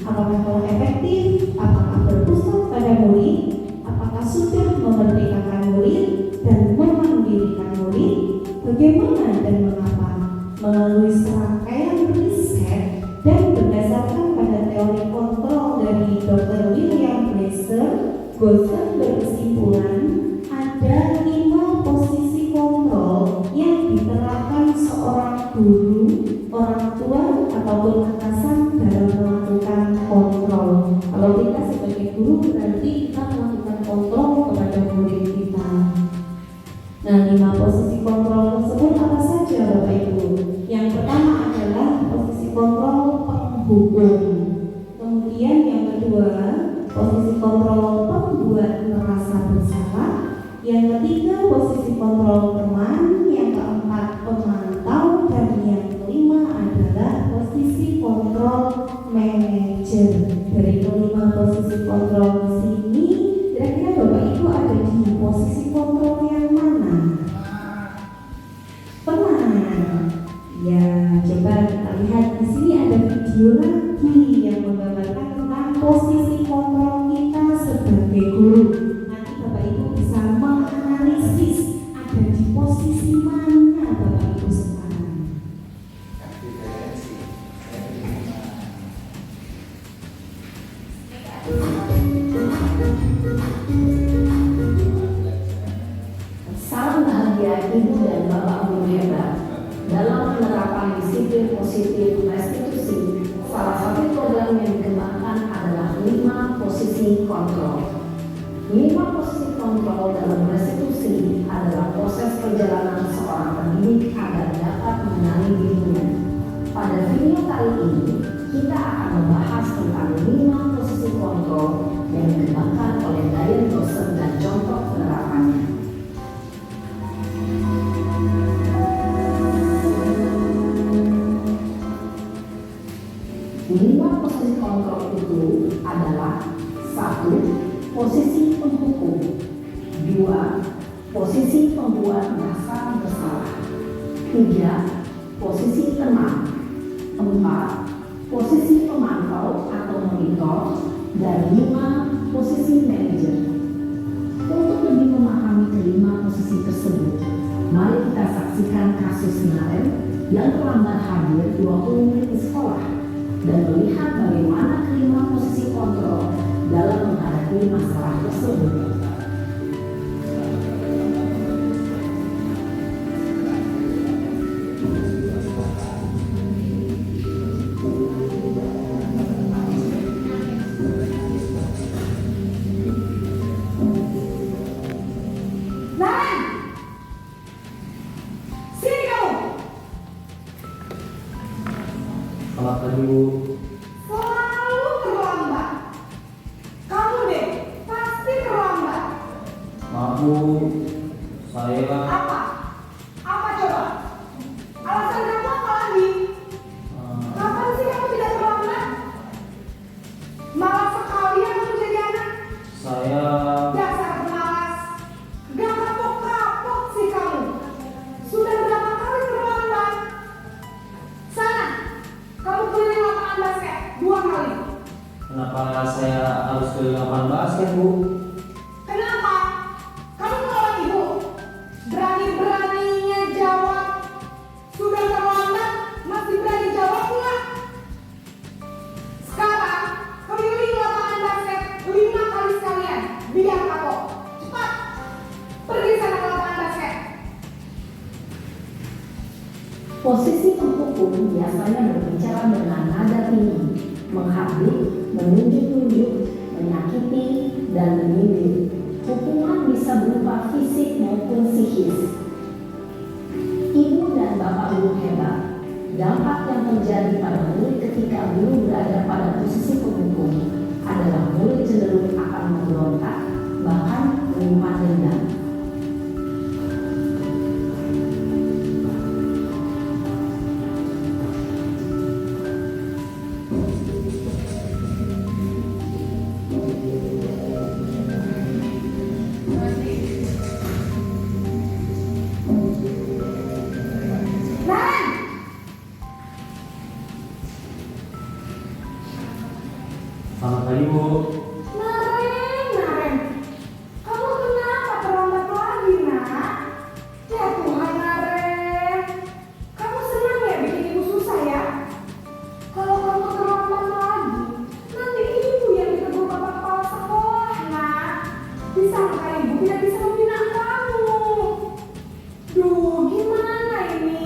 Apakah telah efektif? Apakah berpusat pada murid? Apakah sudah memerdekakan murid dan memandirikan murid? Bagaimana dan mengapa? Melalui serangkaian riset dan berdasarkan pada teori kontrol dari Dr. William Blaser, Boston berkesimpulan ada 5 posisi kontrol yang diterapkan seorang guru, orang tua, ataupun atasan dalam melakukan kontrol. Kalau kita sebagai guru berarti kita melakukan kontrol kepada murid kita. Nah, 5 posisi kontrol tersebut apa saja Bapak Ibu? Yang pertama adalah posisi kontrol penghukum. Kemudian yang kedua, posisi kontrol pembuat merasa bersalah. Yang ketiga, posisi kontrol teman. Yang keempat, pemantau. Dan yang kelima adalah posisi kontrol manajer. Dari kelima posisi kontrol di sini, kira-kira Bapak Ibu ada di posisi kontrol yang mana? Teman. Ya, coba kita lihat di sini ada video lagi yang menggambarkan tentang posisi kontrol kita sebagai guru. Nanti Bapak Ibu bisa menganalisis ada di posisi mana Bapak Ibu sekarang. Salam bahagia Ibu dan Bapak guru hebat. Dalam penerapan disiplin positif restitusi, salah satu program yang dikembangkan adalah 5 posisi kontrol. 5 posisi kontrol dalam restitusi adalah proses perjalanan seorang pendidik agar dapat mengenali dirinya. Pada video kali ini, kita akan membahas tentang 5 posisi kontrol yang dikembangkan oleh Dian Boston dan contoh penerapannya. 5 posisi kontrol itu adalah 1. Posisi penghukum, 2. Posisi pembuat merasa bersalah, 3. Posisi teman, 4. Posisi pemantau atau monitor, dan 5. Posisi manajer. Untuk lebih memahami kelima posisi tersebut, mari kita saksikan kasus Nael yang terlambat hadir 20 menit di sekolah dan melihat bagaimana kelima posisi kontrol dalam menghadapi masalah tersebut. Selamat pagi Bu. Selalu terlambat. Kamu deh, pasti terlambat. Maaf Bu, saya Apa? Apa coba? Alasan kamu apa lagi? Kapan sih kamu tidak terlambat? Malas sekali kamu jadi anak. saya Dasar pemalas. Gak kapok-kapok Posisi penghukum biasanya berbicara dengan nada tinggi, menghardik, menunjuk-nunjuk, menyakiti, dan menyindir. Hukuman bisa berupa fisik maupun psikis. Ibu dan bapak guru hebat. Dampak yang terjadi pada murid ketika guru berada pada posisi penghukum adalah murid cenderung akan memberontak, bahkan menyimpan dendam. Selamat pagi, Bu. Naren, kamu kenapa terlambat lagi, nak? Ya Tuhan, Naren, kamu senang ya bikin ibu susah ya? Kalau kamu terlambat lagi, nanti ibu yang ditegur bapak kepala sekolah, nak. Disangka ibu tidak bisa membina kamu. Duh, gimana ini?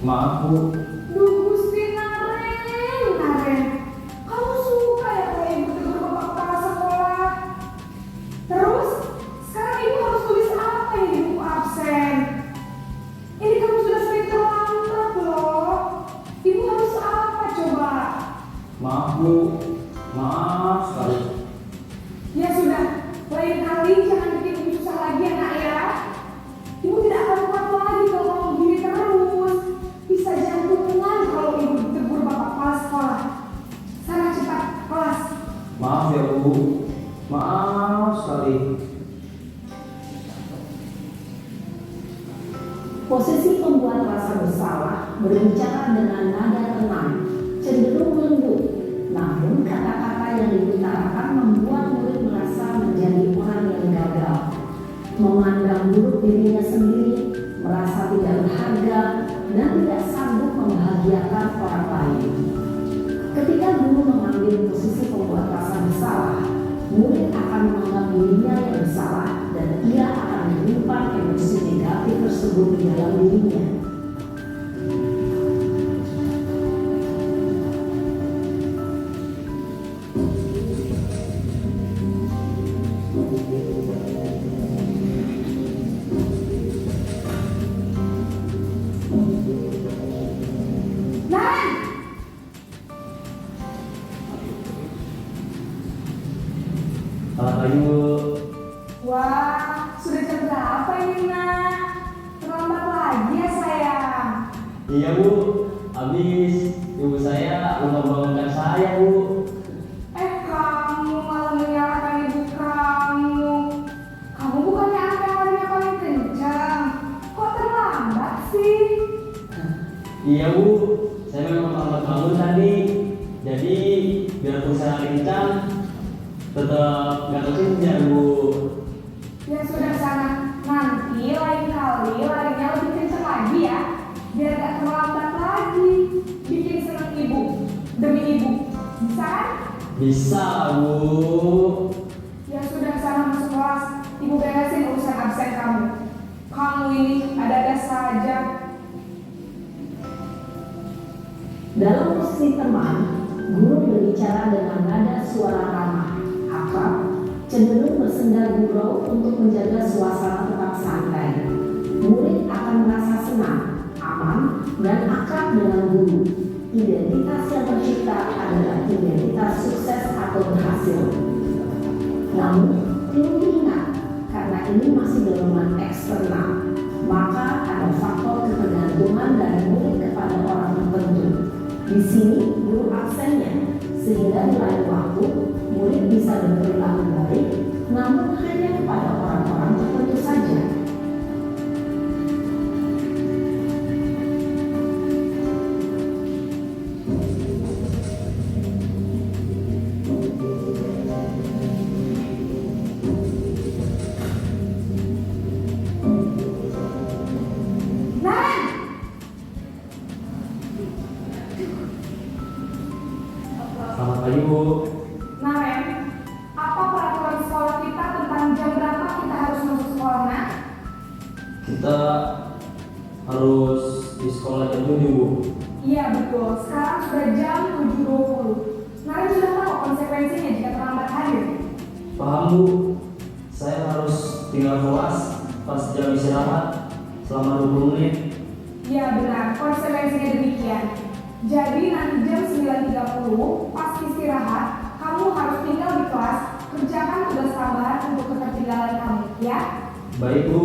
Maaf, Bu. Duh, Gusti Naren, kamu suka ya kalau ibu tegur bapak kepala sekolah? Terus, sekarang ibu harus tulis apa yang di buku absen? Ini kamu sudah sering terlambat loh. Ibu harus apa coba? Maaf, Bu. Maaf sekali. Ya sudah, lain kali jangan bikin ibu susah lagi ya, nak ya. Ibu tidak akan kuat lagi kalau kamu begini terus. Bisa jantungan kalau ibu ditegur bapak kepala sekolah. Sana cepat kelas. Maaf ya, Bu. Maaf sekali. Posisi pembuat rasa bersalah berbicara dengan nada tenang, cenderung lembut. Namun kata-kata yang diutarakan membuat murid merasa menjadi orang yang gagal, memandang buruk dirinya sendiri, merasa tidak berharga, dan tidak sanggup membahagiakan orang lain. Ketika guru mengambil posisi pembuat rasa bersalah, murid akan menganggap dirinya yang bersalah dan ia akan menyimpan emosi negatif tersebut di dalam dirinya. Naren, Selamat pagi, Bu. wah, sudah jam berapa ini, nak? Terlambat lagi ya, sayang. Iya, Bu. Habis ibu saya lupa bangunkan saya, Bu. Kamu malah menyalahkan ibu kamu. Kamu bukannya anak yang larinya paling kencang. Kok terlambat sih? Iya, Bu. Saya memang lambat bangun tadi. Jadi biar usaha kencang tetap nggak kekejar, Bu. Ya sudah sana. Nanti lain kali larinya lebih kencang lagi ya. Biar gak terlambat lagi. Bikin seneng ibu. Demi ibu. Bisa kan? Bisa, Bu. Ya sudah sana masuk kelas. Ibu beresin urusan absen kamu. Kamu ini ada-ada saja. Dalam posisi teman, guru berbicara dengan nada suara ramah, akrab, cenderung bersenda gurau untuk menjaga suasana tetap santai. Murid akan merasa senang, aman, dan akrab dengan guru. Identitas yang tercipta adalah identitas sukses atau berhasil. Namun, perlu diingat, karena ini masih dorongan eksternal, maka ada faktor ketergantungan dari murid kepada orang tertentu. Di sini guru absennya, sehingga di lain waktu murid bisa berperilaku baik, namun hanya kepada orang-orang tertentu saja. Naren! Selamat pagi, Bu. Naren, apa peraturan sekolah kita tentang jam berapa kita harus masuk sekolah, nak? Kita harus di sekolah jam 7, Bu. Iya betul, sekarang sudah jam 7.20. Naren sudah tahu konsekuensinya jika terlambat hadir. Paham, Bu. Saya harus tinggal kelas pas jam istirahat selama 20 menit. Iya benar, konsekuensinya demikian. Jadi nanti jam 9.30 pas istirahat, kamu harus tinggal di kelas, kerjakan tugas tambahan untuk ketertinggalan kamu, ya? Baik, Bu.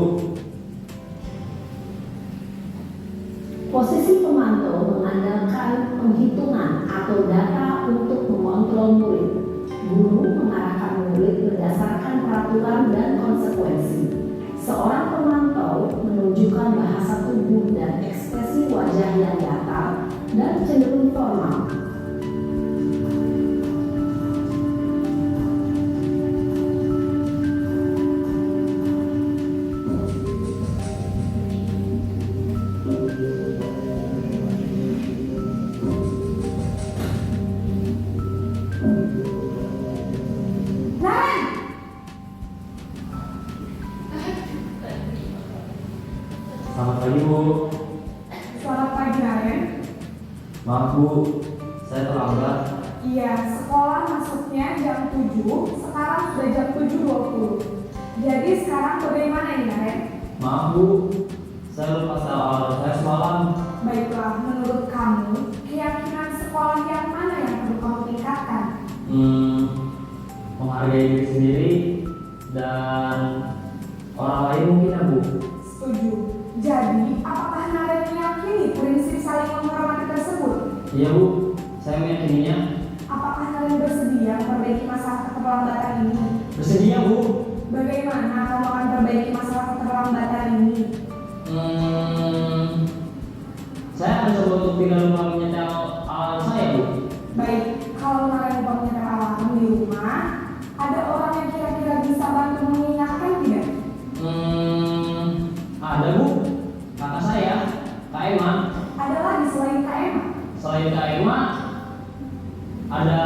Posisi pemantau mengandalkan penghitungan atau data untuk mengontrol murid. Guru mengarahkan murid berdasarkan peraturan dan konsekuensi. Seorang pemantau menunjukkan bahasa tubuh dan ekspresi wajah yang datar dan cenderung formal. Naren! Selamat pagi, Bu. Selamat pagi Naren. Maaf, Bu. Saya terlambat. Iya, sekolah masuknya jam 7, sekarang sudah jam 7.20. Jadi sekarang bagaimana ini Naren? Maaf, Bu. Saya lupa soal saya semalam. Baiklah, menurut kamu, keyakinan sekolah yang mana yang perlu kamu tingkatkan? Menghargai diri sendiri dan orang lain mungkin, ya, Bu. Setuju. Jadi, apakah Naren meyakini prinsip saling menghormati tersebut? Iya, Bu. Saya meyakininya. Apakah Naren bersedia memperbaiki masalah keterlambatan ini? Bersedia, Bu. Bagaimana kamu akan memperbaiki masalah keterlambatan ini? Saya akan coba untuk tidak lupa menyetel alarm saya, Bu. Baik, kalau Naren lupa menyetel alarm di rumah, ada orang yang kira-kira bisa bantu mengingatkan tidak? Ada, Bu. Kakak saya, Kak Emma. Ada lagi selain Kak Emma? Selain Kak Emma, ada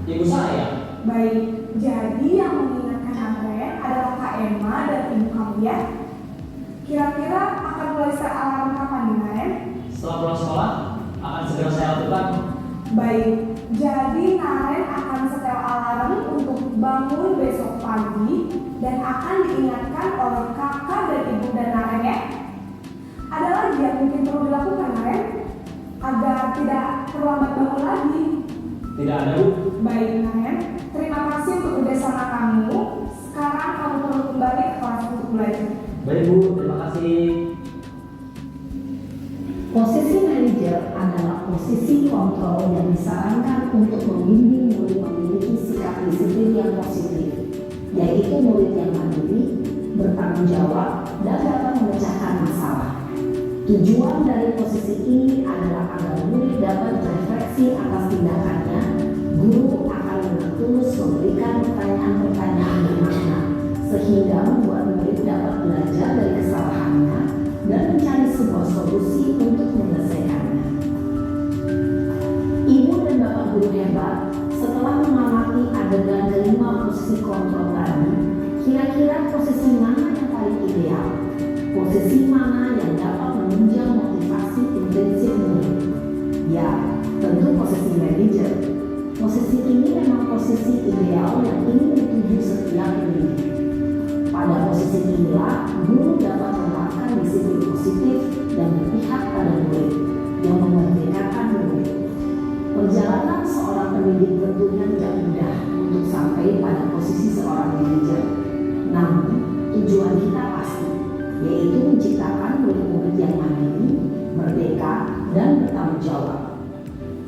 ibu saya. Baik, jadi yang mengingatkan Naren adalah Kak Emma dan ibu kamu ya? Kira-kira akan mulai set alarm kapan nih Naren? Setelah pulang sekolah, akan segera saya lakukan. Baik, jadi Naren akan setel alarm untuk bangun besok pagi dan akan diingatkan oleh kakak dan ibu dan Naren ya. Ada lagi yang mungkin perlu dilakukan Naren agar tidak terlambat bangun lagi. Tidak ada, Bu. Baik Naren, terima kasih untuk kerjasama kamu. Sekarang kamu perlu kembali ke kelas untuk belajar. Baik, Bu. Terima kasih. Posisi manajer adalah posisi kontrol yang disarankan untuk membimbing murid memiliki sikap disiplin yang positif, yaitu murid yang mandiri, bertanggung jawab, dan dapat memecahkan masalah. Tujuan dari posisi ini adalah agar murid dapat berefleksi atas tindakannya. Guru akan dengan tulus memberikan pertanyaan-pertanyaan bermakna, sehingga membuat murid dapat belajar dari kesalahannya dan mencari sebuah solusi untuk menyelesaikannya. Ibu dan bapak guru hebat, setelah mengamati adegan kelima posisi kontrol tadi, kira-kira posisi mana yang paling ideal? Posisi mana yang dapat menunjang motivasi intensif murid? Ya, tentu posisi manajer. Posisi ini memang posisi ideal yang ingin dituju setiap pendidik. Pada posisi inilah, guru dapat menerapkan disiplin positif dan berpihak pada murid, yang memerdekakan murid. Perjalanan seorang pendidik tentunya tidak mudah untuk sampai pada posisi seorang manajer. Namun, tujuan kita pasti, yaitu menciptakan murid-murid yang mandiri, merdeka, dan bertanggung jawab.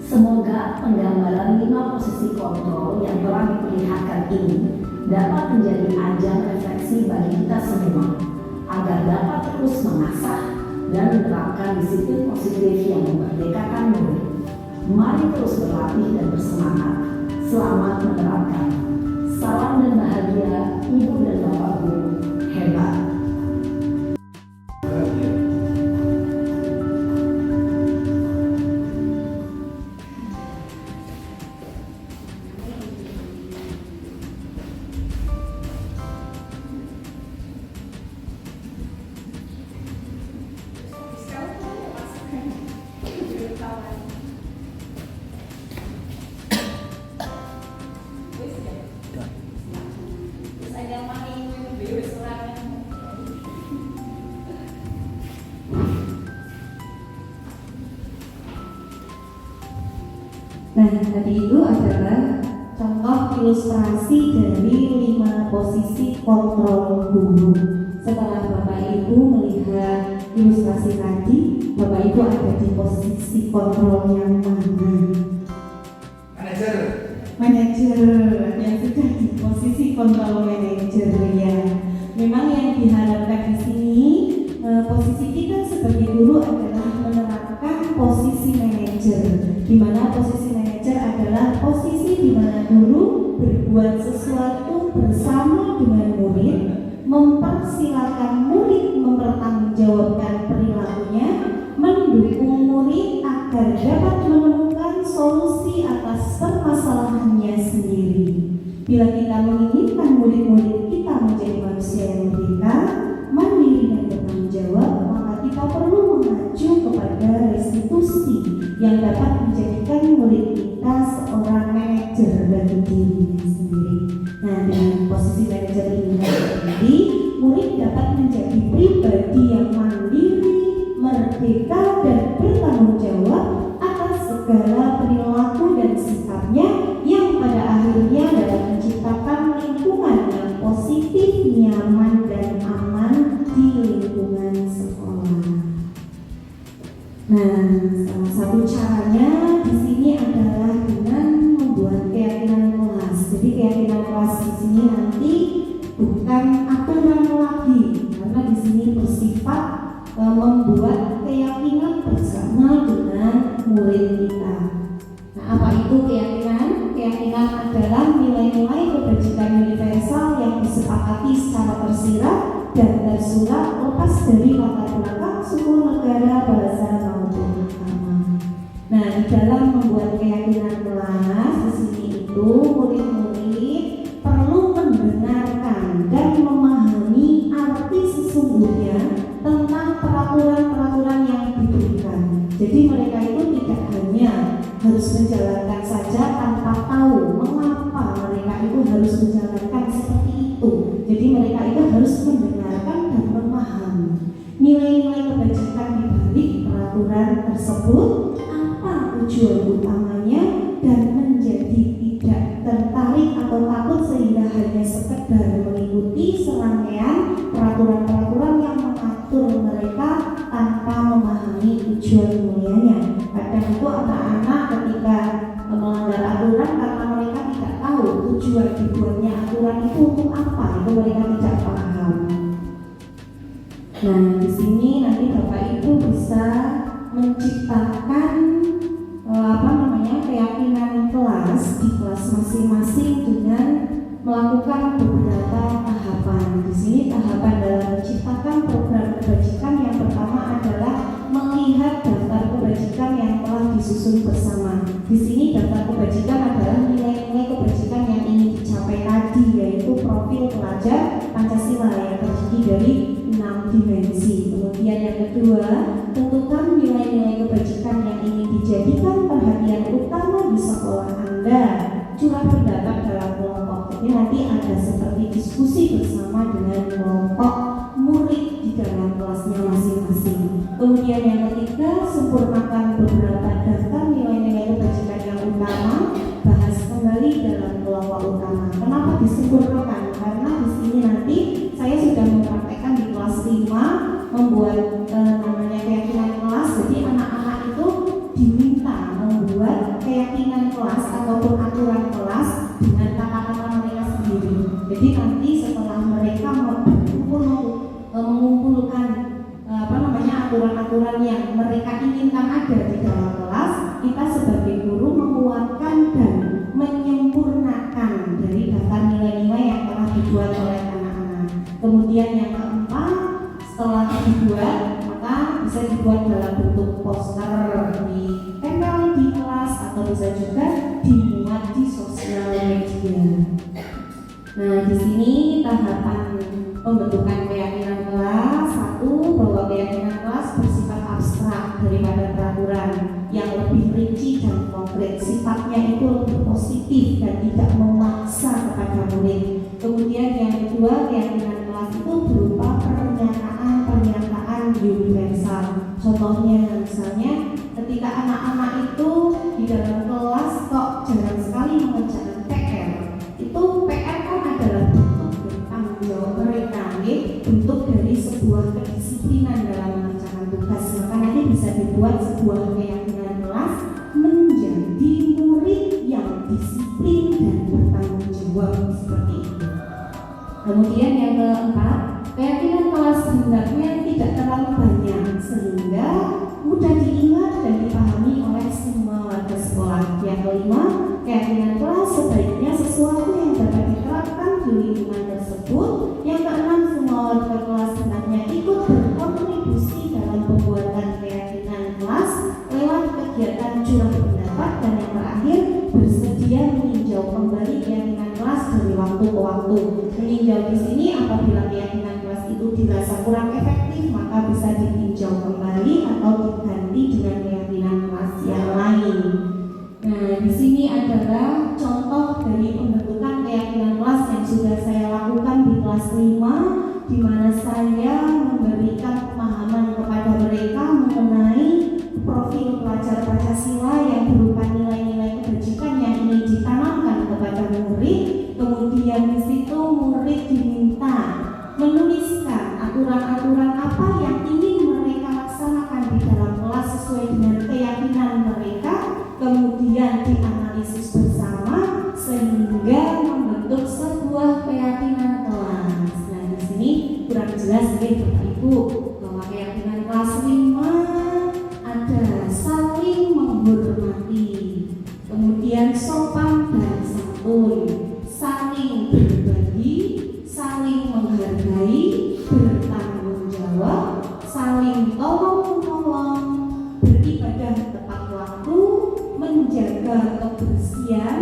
Semoga penggambaran 5 posisi kontrol yang telah diperlihatkan ini dapat menjadi ajang refleksi bagi kita semua, agar dapat terus mengasah dan menerapkan disiplin positif yang memerdekakan murid. Mari terus berlatih dan bersemangat. Selamat menerapkan. Salam dan bahagia, Ibu dan Bapak Guru hebat. yang mana itu dewe serangan. Nah, tadi itu adalah contoh ilustrasi dari 5 posisi kontrol guru. Setelah Bapak Ibu melihat ilustrasi tadi, Bapak Ibu ada di posisi kontrol yang mana? Manajer yang sudah di posisi kontrol manajer ya. Memang yang diharapkan di sini posisi kita sebagai guru adalah menerapkan posisi manajer, di mana posisi manajer adalah posisi di mana guru berbuat sesuatu bersama dengan murid, mempersilakan murid mempertanggungjawabkan perilakunya, mendukung murid agar dapat menemukan solusi atas permasalahannya sendiri. Bila kita menginginkan murid-murid kita menjadi manusia yang merdeka, mandiri dan bertanggung jawab, maka kita perlu mengacu kepada restitusi yang dapat menjadikan murid kita seorang manajer bagi dirinya sendiri. Nah, dengan posisi manajer ini nanti murid dapat menjadi pribadi yang mandiri, merdeka dan bertanggung jawab atas segala perilaku dan sikapnya yang pada akhirnya dapat menciptakan lingkungan yang positif, nyaman dan aman di lingkungan sekolah. Nah, salah satu caranya di sini adalah dengan membuat keyakinan kelas. Jadi keyakinan kelas di sini nanti bukan aturan lagi, karena di sini bersifat membuat keyakinan bersama dengan murid kita. Nah, apa itu keyakinan? Keyakinan adalah nilai-nilai kebajikan universal yang disepakati secara tersirat dan tersurat lepas dari latar belakang suku, negara, bahasa maupun agama. Nah, di dalam membuat keyakinan kelas di sini itu murid-murid perlu mendengarkan dan memahami arti sesungguhnya tentang peraturan-peraturan yang diberikan. Jadi mereka itu tidak hanya harus menjalankan saja tanpa tahu mengapa mereka itu harus menjalankan seperti itu. Jadi mereka itu harus mendengarkan dan memahami nilai-nilai kebajikan di balik peraturan tersebut, apa tujuan utamanya, dan menjadi tidak tertarik atau takut sehingga hanya sekedar mengikuti serangkaian peraturan-peraturan yang mengatur mereka tanpa memahami tujuan mulianya. Kadang itu anak-anak ketika melanggar aturan karena mereka tidak tahu tujuan dibuatnya aturan itu untuk apa, itu mereka tidak paham. Nah, di sini nanti Bapak Ibu bisa menciptakan keyakinan kelas di kelas masing-masing dengan melakukan beberapa tahapan. Di sini tahapan dalam menciptakan program kebajikan yang pertama adalah melihat daftar kebajikan yang telah disusun bersama. Di sini daftar kebajikan adalah nilai-nilai kebajikan yang ingin dicapai tadi, yaitu profil pelajar Pancasila yang terdiri dari 6 dimensi. Kemudian yang kedua, tentukan nilai-nilai kebajikan yang ingin dijadikan perhatian utama di sekolah Anda. Curah pendapat dalam kelompok. Jadi nanti ada seperti diskusi bersama dengan kelompok murid di dalam kelasnya masing-masing. Kemudian yang ketiga, sempurnakan beberapa daftar nilai-nilai kebajikan yang utama, bahas kembali dalam kelompok utama. Kenapa disempurnakan? Karena di sini nanti saya sudah mempraktekkan di kelas 5 membuat namanya keyakinan kelas. Jadi anak-anak itu diminta membuat keyakinan kelas ataupun aturan kelas dengan kata-kata mereka sendiri. Jadi nanti setelah mereka mengumpulkan aturan-aturan yang mereka inginkan ada di dalam kelas, kita sebagai guru menguatkan dan menyempurnakan dari daftar nilai-nilai yang telah dibuat oleh anak-anak. Kemudian yang keempat, setelah dibuat, maka bisa dibuat dalam bentuk poster, ditempel di kelas, atau bisa juga dimuat di sosial media. Nah, di sini tahapan pembentukan keyakinan kelas. Satu, bahwa keyakinan kelas bersifat abstrak daripada peraturan, yang lebih rinci dan konkret. Sifatnya itu lebih positif dan tidak memaksa kepada murid. Kemudian yang kedua Kemudian yang keempat, keyakinan kelas hendaknya tidak terlalu banyak sehingga mudah diingat dan dipahami oleh semua warga sekolah. Yang kelima, keyakinan kelas sebaiknya sesuatu yang dapat diterapkan di lingkungan tersebut. Yang keenam, semua warga kelas hendaknya ikut berkontribusi dalam pembuatan keyakinan kelas lewat kegiatan curah pendapat. Dan yang terakhir, bersedia meninjau kembali keyakinan kelas dari waktu ke waktu. Meninjau di sini apabila keyakinan kelas itu dirasa kurang efektif, maka bisa ditinjau kembali atau diganti dengan keyakinan kelas yang lain. Nah, di sini adalah contoh dari pembentukan keyakinan kelas yang sudah saya lakukan di kelas 5, di mana saya memberikan pemahaman kepada mereka mengenai profil pelajar Pancasila yang berupa nilai-nilai kebajikan yang ingin ditanamkan kepada murid. Kemudian di situ murid diminta menuliskan aturan-aturan apa yang ingin mereka laksanakan di dalam kelas sesuai dengan keyakinan mereka. Kemudian dianalisis bersama sehingga membentuk sebuah keyakinan kelas. Nah, di sini kurang jelas nih Bapak Ibu bahwa keyakinan kelas 5 ada saling menghormati, kemudian sopan dan santun, saling berbagi, saling menghargai, bertanggung jawab, saling tolong-menolong, beribadah tepat waktu, menjaga kebersihan,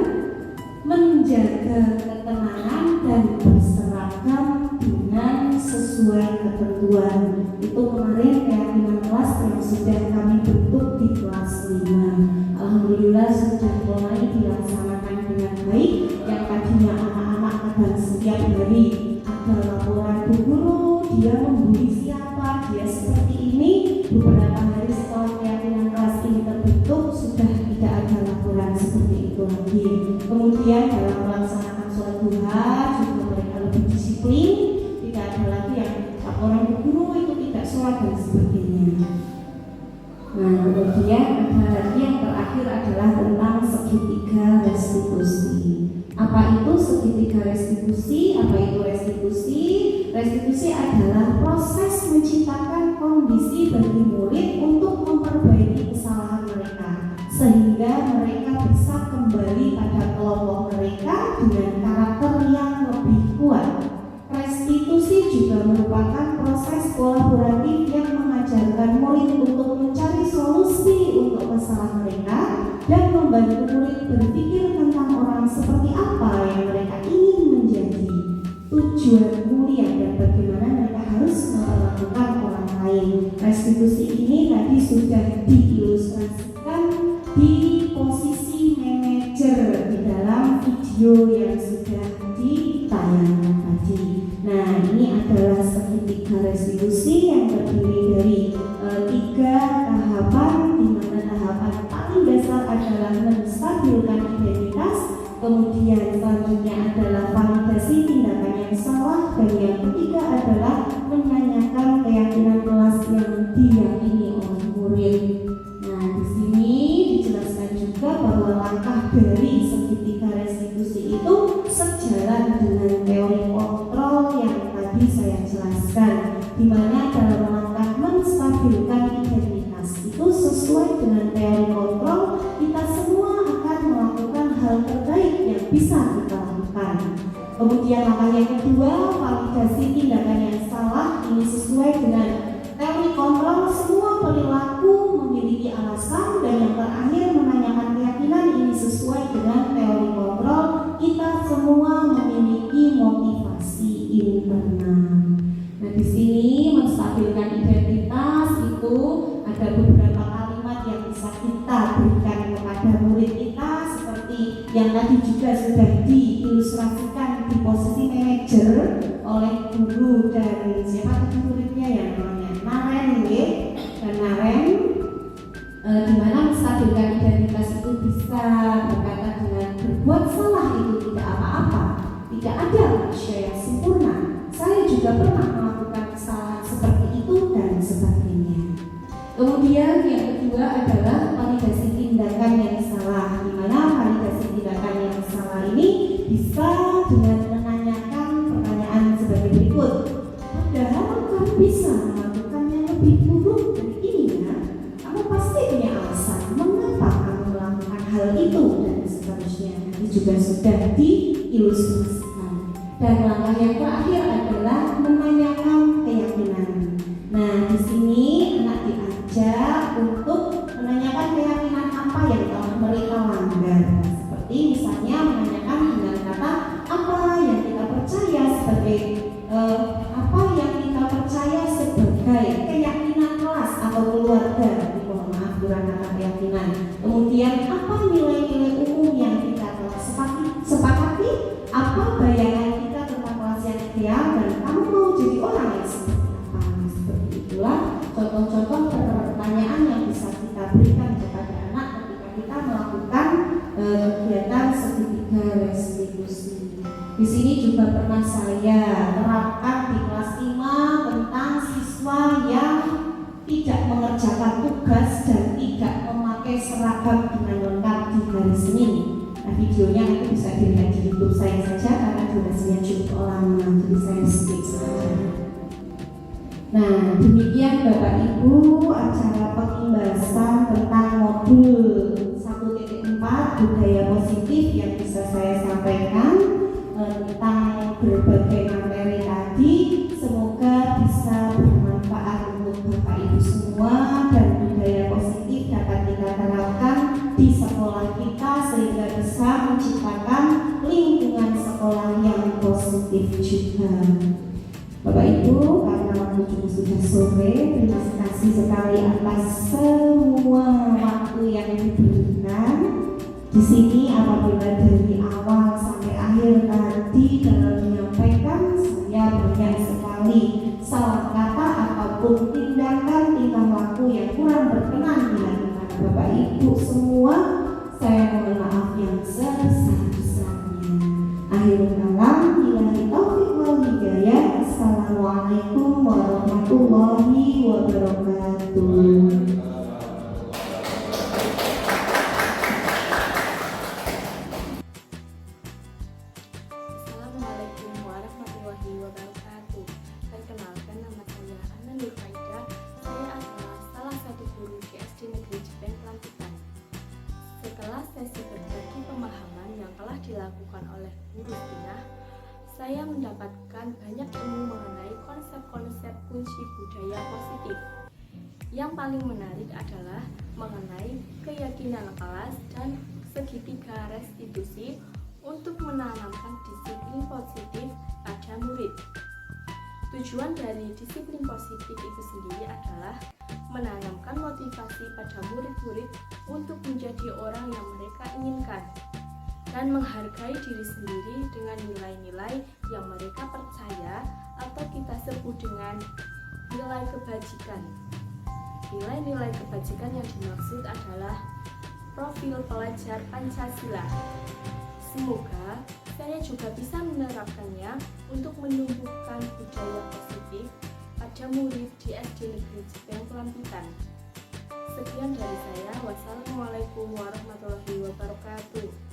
menjaga ketenangan, dan berseragam dengan sesuai ketentuan. Itu kemarin keyakinan kelas yang sudah kami bentuk di kelas 5. Alhamdulillah sudah mulai dilaksanakan dengan baik. Yang tadinya anak-anak kadang setiap hari ada laporan bu guru, dia membuli siapa, dia seperti ini. Beberapa hari setelah keyakinan kelas ini terbentuk sudah tidak ada laporan seperti itu lagi. Kemudian dalam melaksanakan sholat duha juga mereka lebih disiplin, tidak ada lagi yang laporan bu guru itu tidak sholat dan sebagainya. Nah, kemudian ada lagi yang terakhir adalah tentang segitiga restitusi. Apa itu segitiga restitusi? Apa itu restitusi? Restitusi adalah proses menciptakan kondisi bagi murid untuk memperbaiki kesalahan mereka sehingga mereka bisa kembali pada kelompok mereka dengan karakter yang lebih kuat. Restitusi juga merupakan proses kolaboratif yang mengajarkan murid untuk mencari solusi untuk kesalahan mereka dan membantu murid berpikir tentang orang seperti apa yang mereka ingin menjadi, tujuan mulia, dan bagaimana mereka harus memperlakukan orang lain. Restitusi ini tadi sudah diilustrasikan di posisi manajer di dalam video yang sudah ditayangkan tadi. Nah, ini adalah segitiga restitusi yang terdiri dari 3 tahapan, di mana tahapan paling dasar adalah menstabilkan identitas, kemudian selanjutnya adalah validasi tindakan yang salah, dan yang ketiga adalah menanyakan keyakinan kelas yang diyakini oleh murid. Nah, di sini dijelaskan juga bahwa langkah dari segitiga restitusi itu sejalan dengan teori kontrol yang tadi saya jelaskan, di mana dalam langkah menstabilkan identitas itu sesuai dengan teori kontrol, kita semua akan melakukan hal terbaik yang bisa kita lakukan. Kemudian langkah yang kedua, validasi tindakan yang salah. Ini sesuai dengan teori kontrol, semua perilaku memiliki alasan. Dan yang terakhir, menanyakan keyakinan. Ini sesuai dengan teori kontrol, kita semua memiliki motivasi internal. Nah, di sini menstabilkan identitas itu ada beberapa kalimat yang bisa kita berikan kepada murid kita, seperti yang tadi juga sudah diilustrasikan di posisi manajer oleh guru dan siapa tadi muridnya yang namanya Naren, dan Naren, di mana menstabilkan identitas itu bisa berkata dengan berbuat salah itu tidak apa-apa, tidak ada manusia yang sempurna. Saya juga pernah melakukan kesalahan seperti itu dan sebagainya. Kemudian yang kedua adalah validasi tindakan yang salah, di mana validasi tindakan yang salah ini bisa dengan menanyakan pertanyaan sudah diilustrasikan. Dan langkah yang terakhir adalah menanyakan keyakinan. Nah, di sini anak diajak untuk menanyakan keyakinan apa yang telah mereka langgar. Seperti misalnya menanyakan dengan kata apa yang kita percaya sebagai keyakinan kelas atau keluarga. Mohon maaf kurang kata keyakinan. Kemudian apa nilai-nilai umum yang kita telah sepakati? Apa bayangan kita tentang kelas yang ideal dan kamu mau jadi orang yang seperti apa? Seperti itulah contoh-contoh pertanyaan yang bisa kita berikan kepada anak ketika kita melakukan kegiatan segitiga restitusi. Di sini juga pernah saya terapkan di kelas 5 tentang siswa yang tidak mengerjakan tugas dan tidak memakai seragam dengan lengkap di hari Senin. Nah, videonya nanti bisa dilihat di YouTube saya saja karena durasinya cukup lama, jadi saya skip saja. Nah, demikian Bapak Ibu acara pengimbasan tentang modul 1.4 budaya positif yang bisa saya sampaikan tentang berbagai materi tadi. Semoga bisa bermanfaat untuk Bapak Ibu semua dan budaya positif dapat kita terapkan di sekolah kita sehingga bisa menciptakan lingkungan sekolah yang positif juga. Bapak Ibu, karena waktu juga sudah sore, terima kasih sekali atas semua waktu yang diberikan. Di sini apabila dari awal sampai akhir tadi dalam menyampaikan saya banyak sekali salah kata ataupun tindakan tingkah laku yang kurang berkenan dilakukan Bapak Ibu semua, saya mohon maaf yang sebesar-besarnya. Akhirul kalam, billahi taufiq wal hidayah. Assalamualaikum warahmatullahi wabarakatuh. Assalamualaikum warahmatullahi wabarakatuh. Perkenalkan, nama saya Ana Nur Faida. Saya adalah salah satu guru di SD Negeri Jepeng Pelantikan. Setelah sesi berbagi pemahaman yang telah dilakukan oleh guru Tina, saya mendapatkan banyak ilmu mengenai konsep-konsep kunci budaya positif. Yang paling menarik adalah mengenai keyakinan kelas dan segitiga restitusi untuk menanamkan disiplin positif pada murid. Tujuan dari disiplin positif itu sendiri adalah menanamkan motivasi pada murid-murid untuk menjadi orang yang mereka inginkan dan menghargai diri sendiri dengan nilai-nilai yang mereka percaya atau kita sebut dengan nilai kebajikan. Nilai-nilai kebajikan yang dimaksud adalah profil pelajar Pancasila. Semoga saya juga bisa menerapkannya untuk menumbuhkan budaya positif pada murid di SD Negeri Jepeng Pelantikan. Sekian dari saya. Wassalamualaikum warahmatullahi wabarakatuh.